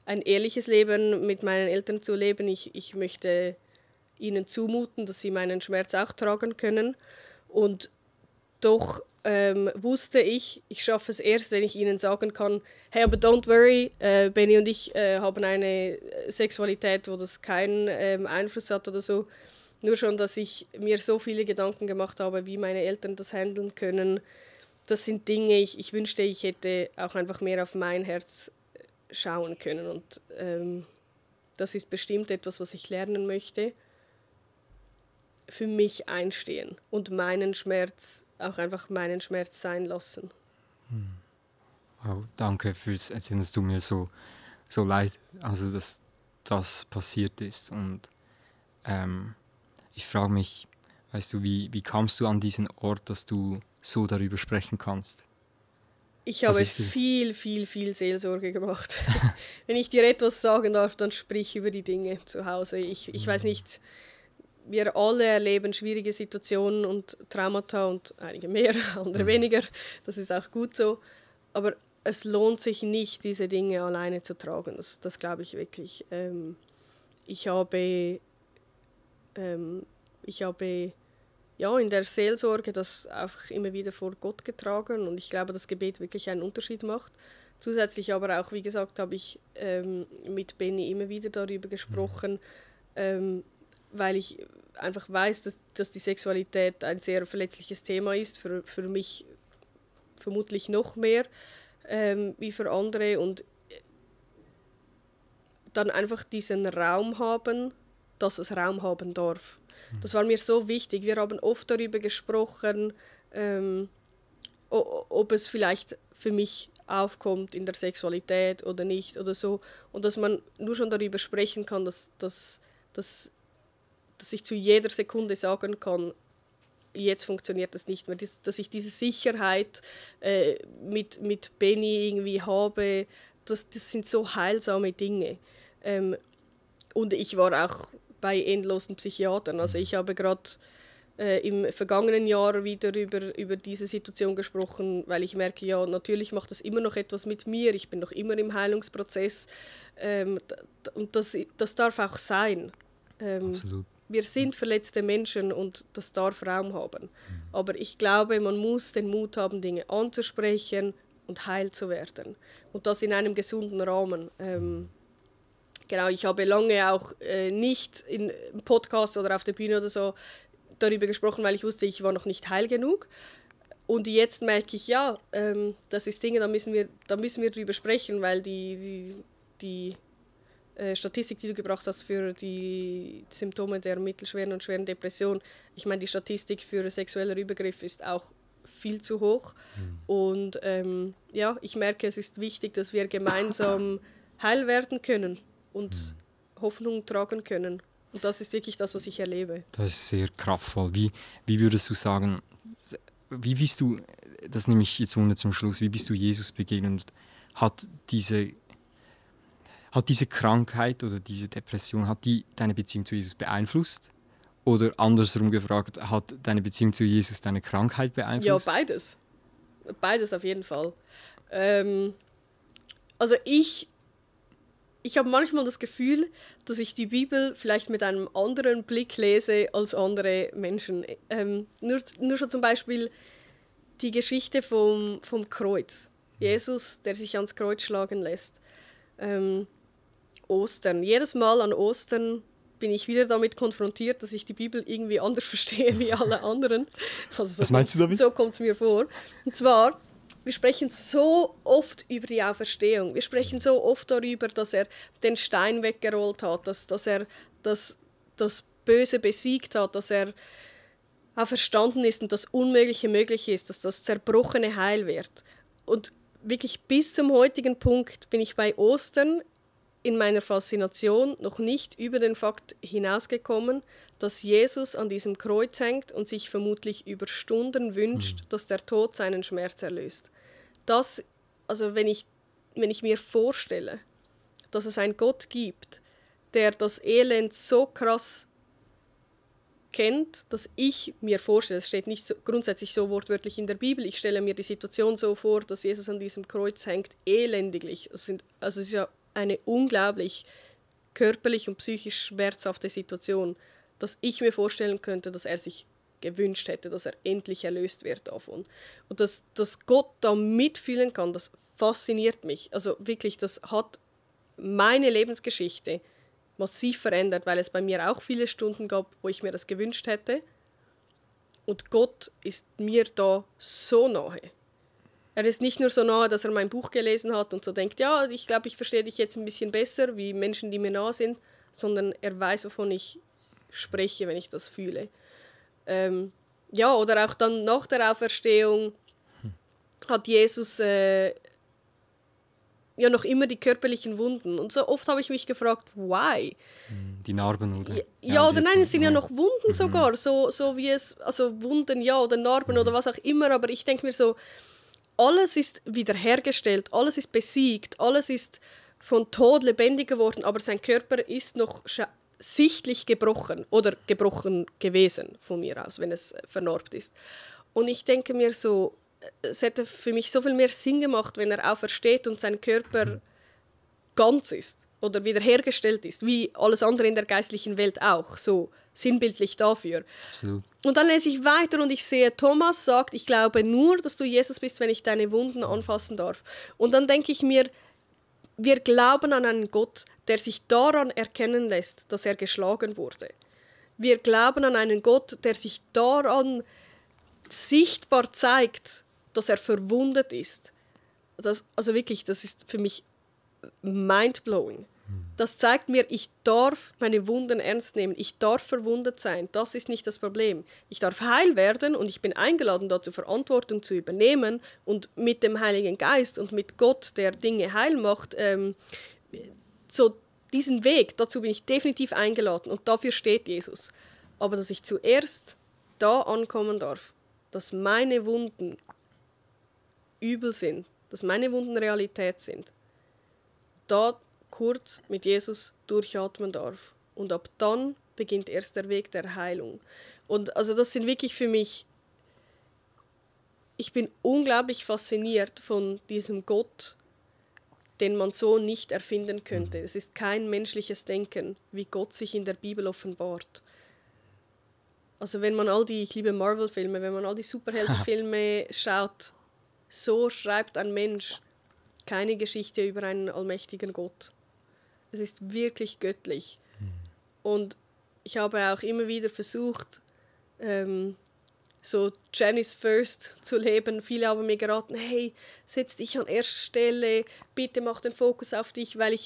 ein ehrliches Leben mit meinen Eltern zu leben. Ich möchte ihnen zumuten, dass sie meinen Schmerz auch tragen können. Und doch wusste ich schaffe es erst, wenn ich ihnen sagen kann, hey, aber don't worry, Benny und ich haben eine Sexualität, wo das keinen Einfluss hat oder so. Nur schon, dass ich mir so viele Gedanken gemacht habe, wie meine Eltern das handeln können. Das sind Dinge, ich wünschte, ich hätte auch einfach mehr auf mein Herz schauen können. Und das ist bestimmt etwas, was ich lernen möchte. Für mich einstehen und meinen Schmerz, auch einfach meinen Schmerz sein lassen. Wow, danke fürs Erzählen, dass du mir so leid, also dass das passiert ist. Und ich frage mich, weißt du, wie kamst du an diesen Ort, dass du so darüber sprechen kannst? Ich habe viel Seelsorge gemacht. Wenn ich dir etwas sagen darf, dann sprich über die Dinge zu Hause. Ich weiß nicht, wir alle erleben schwierige Situationen und Traumata und einige mehr, andere weniger. Das ist auch gut so. Aber es lohnt sich nicht, diese Dinge alleine zu tragen. Das glaube ich wirklich. Ich habe in der Seelsorge das einfach immer wieder vor Gott getragen und ich glaube, dass Gebet wirklich einen Unterschied macht. Zusätzlich aber auch, wie gesagt, habe ich mit Benny immer wieder darüber gesprochen, weil ich einfach weiß, dass die Sexualität ein sehr verletzliches Thema ist, für mich vermutlich noch mehr wie für andere und dann einfach diesen Raum haben, dass es Raum haben darf. Das war mir so wichtig. Wir haben oft darüber gesprochen, ob es vielleicht für mich aufkommt in der Sexualität oder nicht oder so. Und dass man nur schon darüber sprechen kann, dass ich zu jeder Sekunde sagen kann, jetzt funktioniert das nicht mehr. Dass ich diese Sicherheit mit Benny irgendwie habe, das sind so heilsame Dinge. Und ich war auch bei endlosen Psychiatern. Also ich habe gerade im vergangenen Jahr wieder über diese Situation gesprochen, weil ich merke, ja, natürlich macht das immer noch etwas mit mir. Ich bin noch immer im Heilungsprozess. Und das darf auch sein. Absolut. Wir sind verletzte Menschen und das darf Raum haben. Aber ich glaube, man muss den Mut haben, Dinge anzusprechen und heil zu werden. Und das in einem gesunden Rahmen. Genau, ich habe lange auch nicht im Podcast oder auf der Bühne oder so darüber gesprochen, weil ich wusste, ich war noch nicht heil genug. Und jetzt merke ich, ja, das ist Dinge, da müssen wir drüber sprechen, weil die Statistik, die du gebracht hast für die Symptome der mittelschweren und schweren Depression, ich meine, die Statistik für sexueller Übergriff ist auch viel zu hoch. Und ja, ich merke, es ist wichtig, dass wir gemeinsam heil werden können und Hoffnung tragen können. Und das ist wirklich das, was ich erlebe. Das ist sehr kraftvoll. Wie würdest du sagen, wie bist du, das nehme ich jetzt zum Schluss, wie bist du Jesus begegnet? Hat diese Krankheit oder diese Depression, hat die deine Beziehung zu Jesus beeinflusst? Oder andersrum gefragt, hat deine Beziehung zu Jesus deine Krankheit beeinflusst? Ja, beides. Beides auf jeden Fall. Also ich habe manchmal das Gefühl, dass ich die Bibel vielleicht mit einem anderen Blick lese als andere Menschen. Nur schon zum Beispiel die Geschichte vom Kreuz. Jesus, der sich ans Kreuz schlagen lässt. Ostern. Jedes Mal an Ostern bin ich wieder damit konfrontiert, dass ich die Bibel irgendwie anders verstehe wie alle anderen. Also so Was meinst du damit? So kommt es mir vor. Und zwar, wir sprechen so oft über die Auferstehung. Wir sprechen so oft darüber, dass er den Stein weggerollt hat, dass er das Böse besiegt hat, dass er auferstanden ist und das Unmögliche möglich ist, dass das Zerbrochene heil wird. Und wirklich bis zum heutigen Punkt bin ich bei Ostern in meiner Faszination noch nicht über den Fakt hinausgekommen, dass Jesus an diesem Kreuz hängt und sich vermutlich über Stunden wünscht, dass der Tod seinen Schmerz erlöst. Das, also wenn ich mir vorstelle, dass es einen Gott gibt, der das Elend so krass kennt, dass ich mir vorstelle, es steht nicht so, grundsätzlich so wortwörtlich in der Bibel, ich stelle mir die Situation so vor, dass Jesus an diesem Kreuz hängt, elendiglich. Es ist ja eine unglaublich körperlich und psychisch schmerzhafte Situation, dass ich mir vorstellen könnte, dass er sich gewünscht hätte, dass er endlich erlöst wird davon. Und dass Gott da mitfühlen kann, das fasziniert mich. Also wirklich, das hat meine Lebensgeschichte massiv verändert, weil es bei mir auch viele Stunden gab, wo ich mir das gewünscht hätte. Und Gott ist mir da so nahe. Er ist nicht nur so nahe, dass er mein Buch gelesen hat und so denkt, ja, ich glaube, ich verstehe dich jetzt ein bisschen besser, wie Menschen, die mir nahe sind, sondern er weiß, wovon ich spreche, wenn ich das fühle. Ja, oder auch dann nach der Auferstehung hat Jesus ja noch immer die körperlichen Wunden. Und so oft habe ich mich gefragt, why? Die Narben, oder? Ja, oder nein, es sind ja noch Wunden sogar, so wie es, also Wunden, ja, oder Narben oder was auch immer, aber ich denke mir so, alles ist wiederhergestellt, alles ist besiegt, alles ist von Tod lebendig geworden, aber sein Körper ist noch sichtlich gebrochen oder gebrochen gewesen von mir aus, wenn es vernarbt ist. Und ich denke mir so, es hätte für mich so viel mehr Sinn gemacht, wenn er aufersteht und sein Körper ganz ist oder wiederhergestellt ist, wie alles andere in der geistlichen Welt auch, so sinnbildlich dafür. Absolut. Und dann lese ich weiter und ich sehe, Thomas sagt, ich glaube nur, dass du Jesus bist, wenn ich deine Wunden anfassen darf. Und dann denke ich mir, wir glauben an einen Gott, der sich daran erkennen lässt, dass er geschlagen wurde. Wir glauben an einen Gott, der sich daran sichtbar zeigt, dass er verwundet ist. Also wirklich, das ist für mich mindblowing. Das zeigt mir, ich darf meine Wunden ernst nehmen. Ich darf verwundet sein. Das ist nicht das Problem. Ich darf heil werden und ich bin eingeladen, dazu Verantwortung zu übernehmen und mit dem Heiligen Geist und mit Gott, der Dinge heil macht, so diesen Weg, dazu bin ich definitiv eingeladen und dafür steht Jesus. Aber dass ich zuerst da ankommen darf, dass meine Wunden übel sind, dass meine Wunden Realität sind, da kurz mit Jesus durchatmen darf. Und ab dann beginnt erst der Weg der Heilung. Und also das sind wirklich für mich, ich bin unglaublich fasziniert von diesem Gott, den man so nicht erfinden könnte. Es ist kein menschliches Denken, wie Gott sich in der Bibel offenbart. Also wenn man ich liebe Marvel-Filme, wenn man all die Superheldenfilme schaut, so schreibt ein Mensch keine Geschichte über einen allmächtigen Gott. Es ist wirklich göttlich. Und ich habe auch immer wieder versucht, so Janice First zu leben. Viele haben mir geraten, hey, setz dich an erster Stelle, bitte mach den Fokus auf dich, weil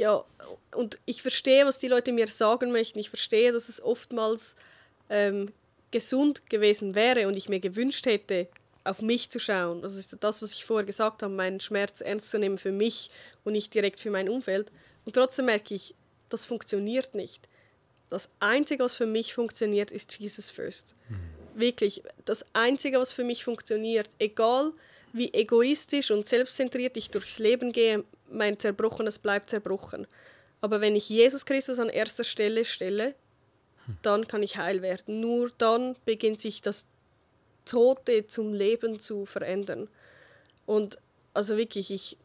und ich verstehe, was die Leute mir sagen möchten. Ich verstehe, dass es oftmals gesund gewesen wäre und ich mir gewünscht hätte, auf mich zu schauen. Das ist das, was ich vorher gesagt habe, meinen Schmerz ernst zu nehmen für mich und nicht direkt für mein Umfeld. Und trotzdem merke ich, das funktioniert nicht. Das Einzige, was für mich funktioniert, ist Jesus First. Wirklich, das Einzige, was für mich funktioniert, egal wie egoistisch und selbstzentriert ich durchs Leben gehe, mein Zerbrochenes bleibt zerbrochen. Aber wenn ich Jesus Christus an erster Stelle stelle, dann kann ich heil werden. Nur dann beginnt sich das Tote zum Leben zu verändern. Und also wirklich,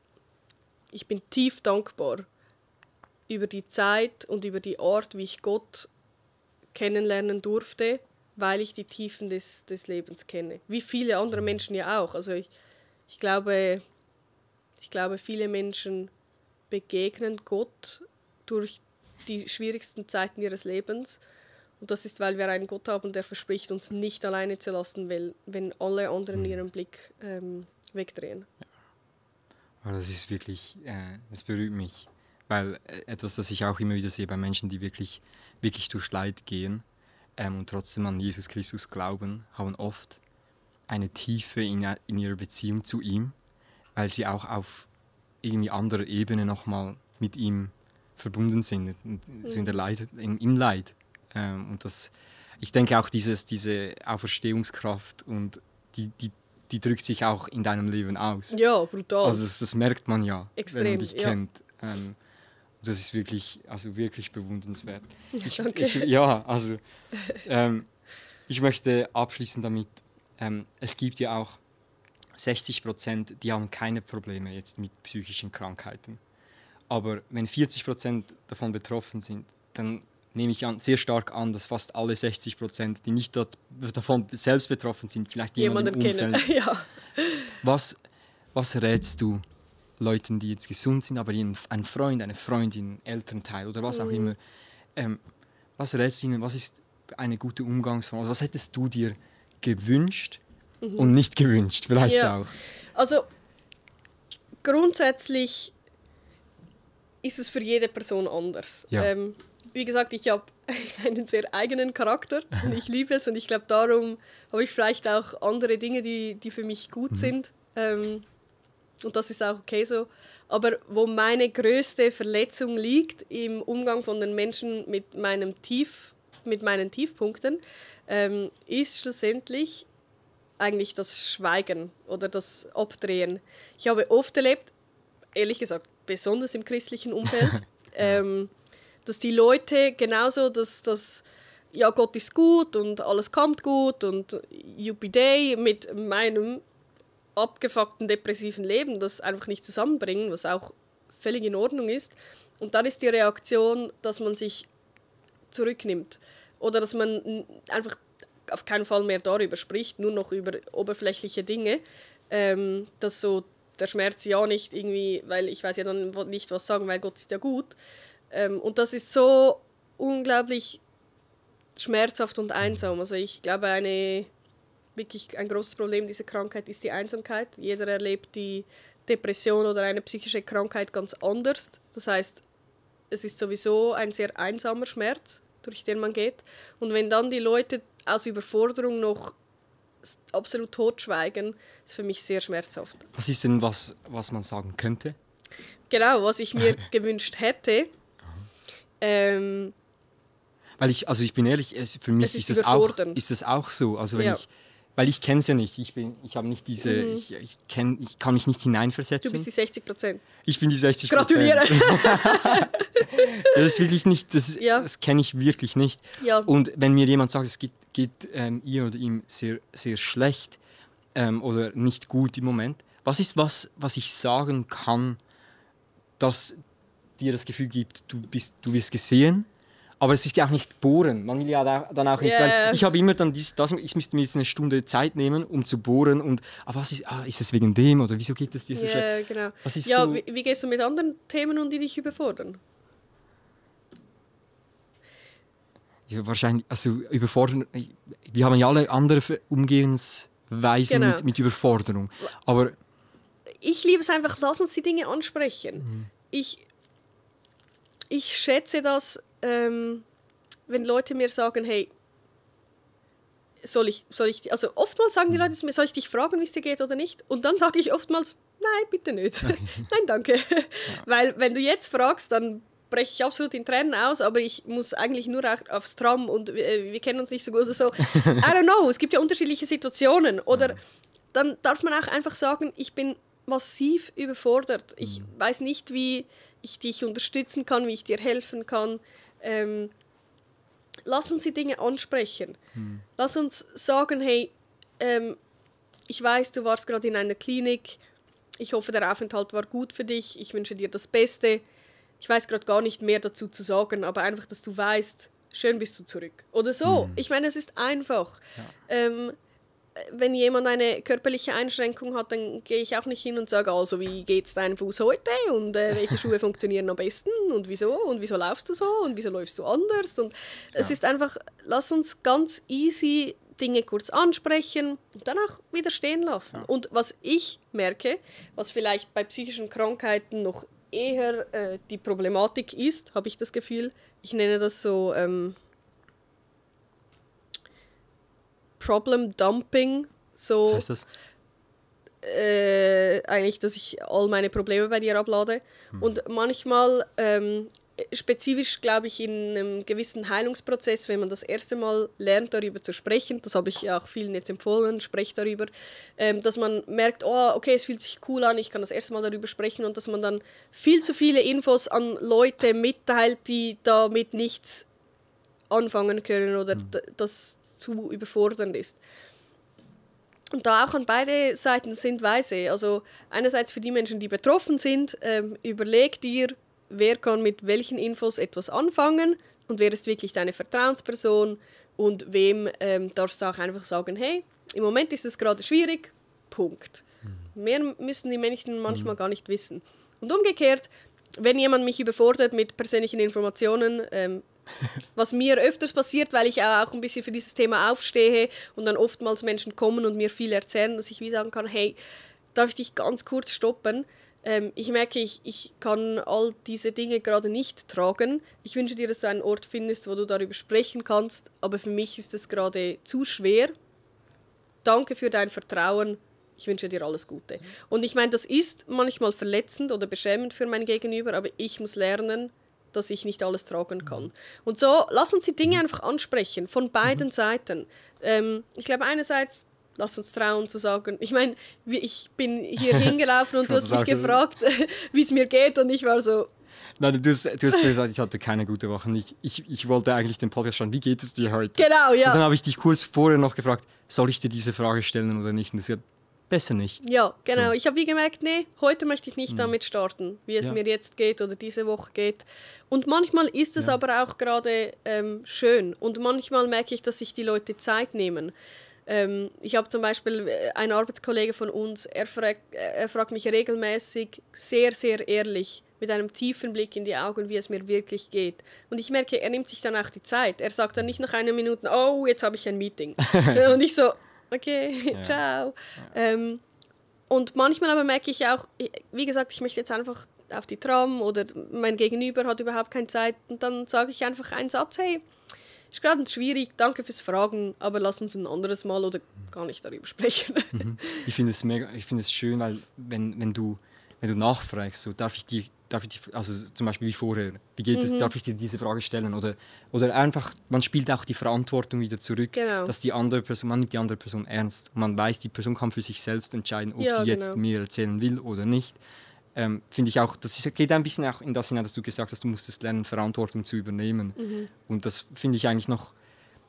ich bin tief dankbar über die Zeit und über die Art, wie ich Gott kennenlernen durfte, weil ich die Tiefen des Lebens kenne. Wie viele andere Menschen ja auch. Also ich glaube, viele Menschen begegnen Gott durch die schwierigsten Zeiten ihres Lebens. Und das ist, weil wir einen Gott haben, der verspricht, uns nicht alleine zu lassen, wenn alle anderen ihren Blick wegdrehen. Ja. Aber das ist wirklich, das berührt mich. Weil etwas, das ich auch immer wieder sehe bei Menschen, die wirklich, wirklich durch Leid gehen und trotzdem an Jesus Christus glauben, haben oft eine Tiefe in ihrer Beziehung zu ihm, weil sie auch auf irgendwie anderer Ebene nochmal mit ihm verbunden sind, so im Leid. Und das, ich denke auch, diese Auferstehungskraft, und die drückt sich auch in deinem Leben aus. Ja, brutal. Also das merkt man ja, extrem, wenn man dich kennt. Das ist wirklich, also wirklich bewundernswert. Ich möchte abschließen damit, es gibt ja auch 60%, die haben keine Probleme jetzt mit psychischen Krankheiten. Aber wenn 40% davon betroffen sind, dann nehme ich sehr stark an, dass fast alle 60%, die nicht davon selbst betroffen sind, vielleicht jemanden im Umfeld. Ja. Was rätst du Leuten, die jetzt gesund sind, aber ein Freund, eine Freundin, Elternteil oder was auch immer, was rätst du ihnen, was ist eine gute Umgangsform? Was hättest du dir gewünscht und nicht gewünscht, vielleicht auch? Also grundsätzlich ist es für jede Person anders. Ja. Wie gesagt, ich habe einen sehr eigenen Charakter und ich liebe es, und ich glaube, darum habe ich vielleicht auch andere Dinge, die für mich gut sind. Und das ist auch okay so. Aber wo meine größte Verletzung liegt im Umgang von den Menschen mit meinen Tiefpunkten, ist schlussendlich eigentlich das Schweigen oder das Abdrehen. Ich habe oft erlebt, ehrlich gesagt, besonders im christlichen Umfeld, dass die Leute genauso, dass ja, Gott ist gut und alles kommt gut und Yuppie Day mit meinem abgefuckten depressiven Leben das einfach nicht zusammenbringen, was auch völlig in Ordnung ist. Und dann ist die Reaktion, dass man sich zurücknimmt oder dass man einfach auf keinen Fall mehr darüber spricht, nur noch über oberflächliche Dinge, dass so der Schmerz ja nicht irgendwie, weil ich weiß ja dann nicht, was sagen, weil Gott ist ja gut. Und das ist so unglaublich schmerzhaft und einsam. Also ich glaube, wirklich ein großes Problem dieser Krankheit ist die Einsamkeit. Jeder erlebt die Depression oder eine psychische Krankheit ganz anders. Das heißt, es ist sowieso ein sehr einsamer Schmerz, durch den man geht. Und wenn dann die Leute aus Überforderung noch absolut totschweigen, ist für mich sehr schmerzhaft. Was ist denn was man sagen könnte? Genau, was ich mir gewünscht hätte. Weil ich bin ehrlich, für mich ist das auch so. Also weil ich kenne es ja nicht. Ich habe nicht diese, ich kann mich nicht hineinversetzen. Du bist die 60%. Ich bin die 60%. Gratuliere! Das ist wirklich nicht, das kenne ich wirklich nicht. Ja. Und wenn mir jemand sagt, es geht ihr oder ihm sehr, sehr schlecht oder nicht gut im Moment, was ist was ich sagen kann, das dir das Gefühl gibt, du wirst gesehen? Aber es ist ja auch nicht bohren. Man will ja dann auch nicht. Yeah. Weil ich habe immer dann ich müsste mir jetzt eine Stunde Zeit nehmen, um zu bohren. Und ist es wegen dem oder wieso geht es dir so schwer? Ja, genau. Was ist ja, so? Wie gehst du mit anderen Themen um, die dich überfordern? Ja, wahrscheinlich, also überfordern. Wir haben ja alle andere Umgehensweisen mit Überforderung. Aber ich liebe es einfach, lass uns die Dinge ansprechen. Ich schätze das, wenn Leute mir sagen, hey, soll ich, also oftmals sagen die Leute zu mir, soll ich dich fragen, wie es dir geht oder nicht? Und dann sage ich oftmals, nein, bitte nicht. Nein, danke. Weil wenn du jetzt fragst, dann breche ich absolut in Tränen aus, aber ich muss eigentlich nur aufs Tram und wir kennen uns nicht so gut oder so. I don't know, es gibt ja unterschiedliche Situationen. Oder dann darf man auch einfach sagen, ich bin massiv überfordert. Ich weiß nicht, wie ich dich unterstützen kann, wie ich dir helfen kann. Lass uns die Dinge ansprechen. Lass uns sagen, hey, ich weiß, du warst gerade in einer Klinik. Ich hoffe, der Aufenthalt war gut für dich. Ich wünsche dir das Beste. Ich weiß gerade gar nicht mehr dazu zu sagen, aber einfach, dass du weißt, schön bist du zurück. Oder so. Ich meine, es ist einfach. Ja. Wenn jemand eine körperliche Einschränkung hat, dann gehe ich auch nicht hin und sage, also wie geht es deinem Fuß heute und welche Schuhe funktionieren am besten und wieso laufst du so und wieso läufst du anders. Und es ist einfach, lass uns ganz easy Dinge kurz ansprechen und dann auch wieder stehen lassen. Ja. Und was ich merke, was vielleicht bei psychischen Krankheiten noch eher die Problematik ist, habe ich das Gefühl, ich nenne das so Problem Dumping. So, was heißt das? Eigentlich, dass ich all meine Probleme bei dir ablade. Und manchmal, spezifisch glaube ich in einem gewissen Heilungsprozess, wenn man das erste Mal lernt, darüber zu sprechen, das habe ich auch vielen jetzt empfohlen, sprecht darüber, dass man merkt, oh, okay, es fühlt sich cool an, ich kann das erste Mal darüber sprechen und dass man dann viel zu viele Infos an Leute mitteilt, die damit nichts anfangen können oder das zu überfordernd ist. Und da auch an beide Seiten sind weise. Also einerseits für die Menschen, die betroffen sind, überleg dir, wer kann mit welchen Infos etwas anfangen und wer ist wirklich deine Vertrauensperson und wem darfst du auch einfach sagen, hey, im Moment ist es gerade schwierig, Punkt. Mehr müssen die Menschen manchmal gar nicht wissen. Und umgekehrt, wenn jemand mich überfordert mit persönlichen Informationen, was mir öfters passiert, weil ich auch ein bisschen für dieses Thema aufstehe und dann oftmals Menschen kommen und mir viel erzählen, dass ich wie sagen kann, hey, darf ich dich ganz kurz stoppen? Ich merke, ich kann all diese Dinge gerade nicht tragen. Ich wünsche dir, dass du einen Ort findest, wo du darüber sprechen kannst, aber für mich ist es gerade zu schwer. Danke für dein Vertrauen. Ich wünsche dir alles Gute. Und ich meine, das ist manchmal verletzend oder beschämend für mein Gegenüber, aber ich muss lernen, dass ich nicht alles tragen kann. Und so, lass uns die Dinge einfach ansprechen, von beiden Seiten. Ich glaube, einerseits, lass uns trauen zu sagen, ich meine, ich bin hier hingelaufen und du hast mich gefragt, wie es mir geht und ich war so... Nein, du hast gesagt, ich hatte keine gute Woche. Ich wollte eigentlich den Podcast schauen, wie geht es dir heute? Genau, ja. Und dann habe ich dich kurz vorher noch gefragt, soll ich dir diese Frage stellen oder nicht? Und du hast gesagt, besser nicht. Ja, genau. So. Ich habe wie gemerkt, nee, heute möchte ich nicht damit starten, wie es mir jetzt geht oder diese Woche geht. Und manchmal ist es aber auch gerade schön. Und manchmal merke ich, dass sich die Leute Zeit nehmen. Ich habe zum Beispiel einen Arbeitskollege von uns, er fragt mich regelmäßig sehr, sehr ehrlich, mit einem tiefen Blick in die Augen, wie es mir wirklich geht. Und ich merke, er nimmt sich dann auch die Zeit. Er sagt dann nicht nach einer Minute, oh, jetzt habe ich ein Meeting. Und ich so... Okay, ciao. Ja. Und manchmal aber merke ich auch, wie gesagt, ich möchte jetzt einfach auf die Tram oder mein Gegenüber hat überhaupt keine Zeit und dann sage ich einfach einen Satz, hey, ist gerade schwierig, danke fürs Fragen, aber lass uns ein anderes Mal oder gar nicht darüber sprechen. Ich finde es schön, weil wenn du nachfragst, so, darf ich dir, also zum Beispiel wie vorher, wie geht es, darf ich dir diese Frage stellen? Oder einfach, man spielt auch die Verantwortung wieder zurück, genau. Dass man nimmt die andere Person ernst. Und man weiß, die Person kann für sich selbst entscheiden, ob sie jetzt mir erzählen will oder nicht. Finde ich auch, das geht ein bisschen auch in das hinein, dass du gesagt hast, du musstest lernen, Verantwortung zu übernehmen. Und das finde ich eigentlich noch,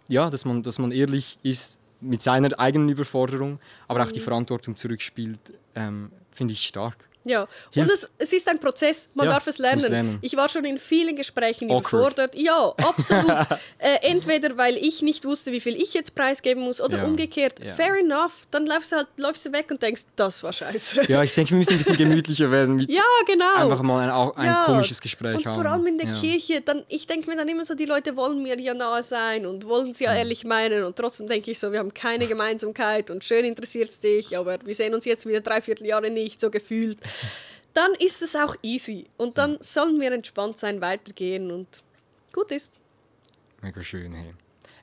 ja, dass man ehrlich ist mit seiner eigenen Überforderung, aber auch die Verantwortung zurückspielt, finde ich stark. Ja, und es ist ein Prozess, man darf es lernen. Ich war schon in vielen Gesprächen überfordert. Ja, absolut. Entweder, weil ich nicht wusste, wie viel ich jetzt preisgeben muss, oder umgekehrt. Ja. Fair enough. Dann läufst du weg und denkst, das war scheiße. Ja, ich denke, wir müssen ein bisschen gemütlicher werden. Mit genau. Einfach mal ein komisches Gespräch und haben. Und vor allem in der Kirche. Ich denke mir dann immer so, die Leute wollen mir ja nahe sein und wollen es ja ehrlich meinen. Und trotzdem denke ich so, wir haben keine Gemeinsamkeit und schön interessiert es dich, aber wir sehen uns jetzt wieder 3/4 Jahre nicht, so gefühlt. Dann ist es auch easy. Und dann sollen wir entspannt sein, weitergehen und gut ist. Mega schön, hey.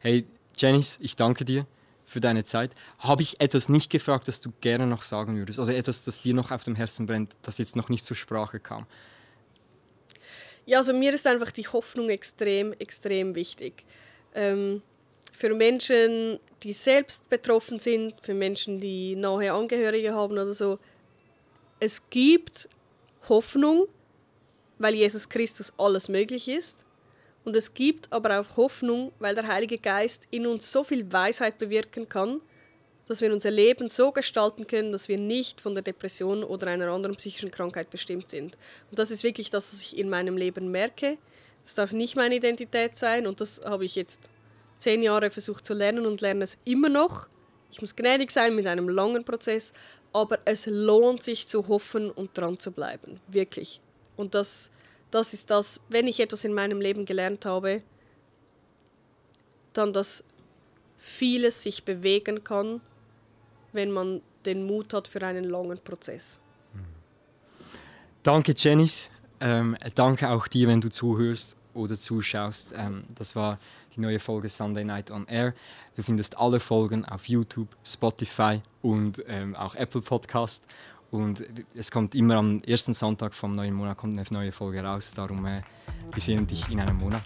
Hey, Janice, ich danke dir für deine Zeit. Habe ich etwas nicht gefragt, das du gerne noch sagen würdest? Oder etwas, das dir noch auf dem Herzen brennt, das jetzt noch nicht zur Sprache kam? Ja, also mir ist einfach die Hoffnung extrem, extrem wichtig. Für Menschen, die selbst betroffen sind, für Menschen, die nahe Angehörige haben oder so. Es gibt Hoffnung, weil Jesus Christus alles möglich ist. Und es gibt aber auch Hoffnung, weil der Heilige Geist in uns so viel Weisheit bewirken kann, dass wir unser Leben so gestalten können, dass wir nicht von der Depression oder einer anderen psychischen Krankheit bestimmt sind. Und das ist wirklich das, was ich in meinem Leben merke. Das darf nicht meine Identität sein und das habe ich jetzt 10 Jahre versucht zu lernen und lerne es immer noch. Ich muss gnädig sein mit einem langen Prozess, aber es lohnt sich zu hoffen und dran zu bleiben. Wirklich. Und das ist das, wenn ich etwas in meinem Leben gelernt habe, dann, dass vieles sich bewegen kann, wenn man den Mut hat für einen langen Prozess. Danke, Janice. Danke auch dir, wenn du zuhörst oder zuschaust. Das war die neue Folge Sunday Night on Air. Du findest alle Folgen auf YouTube, Spotify und auch Apple Podcast. Und es kommt immer am ersten Sonntag vom neuen Monat kommt eine neue Folge raus. Darum, wir sehen dich in einem Monat.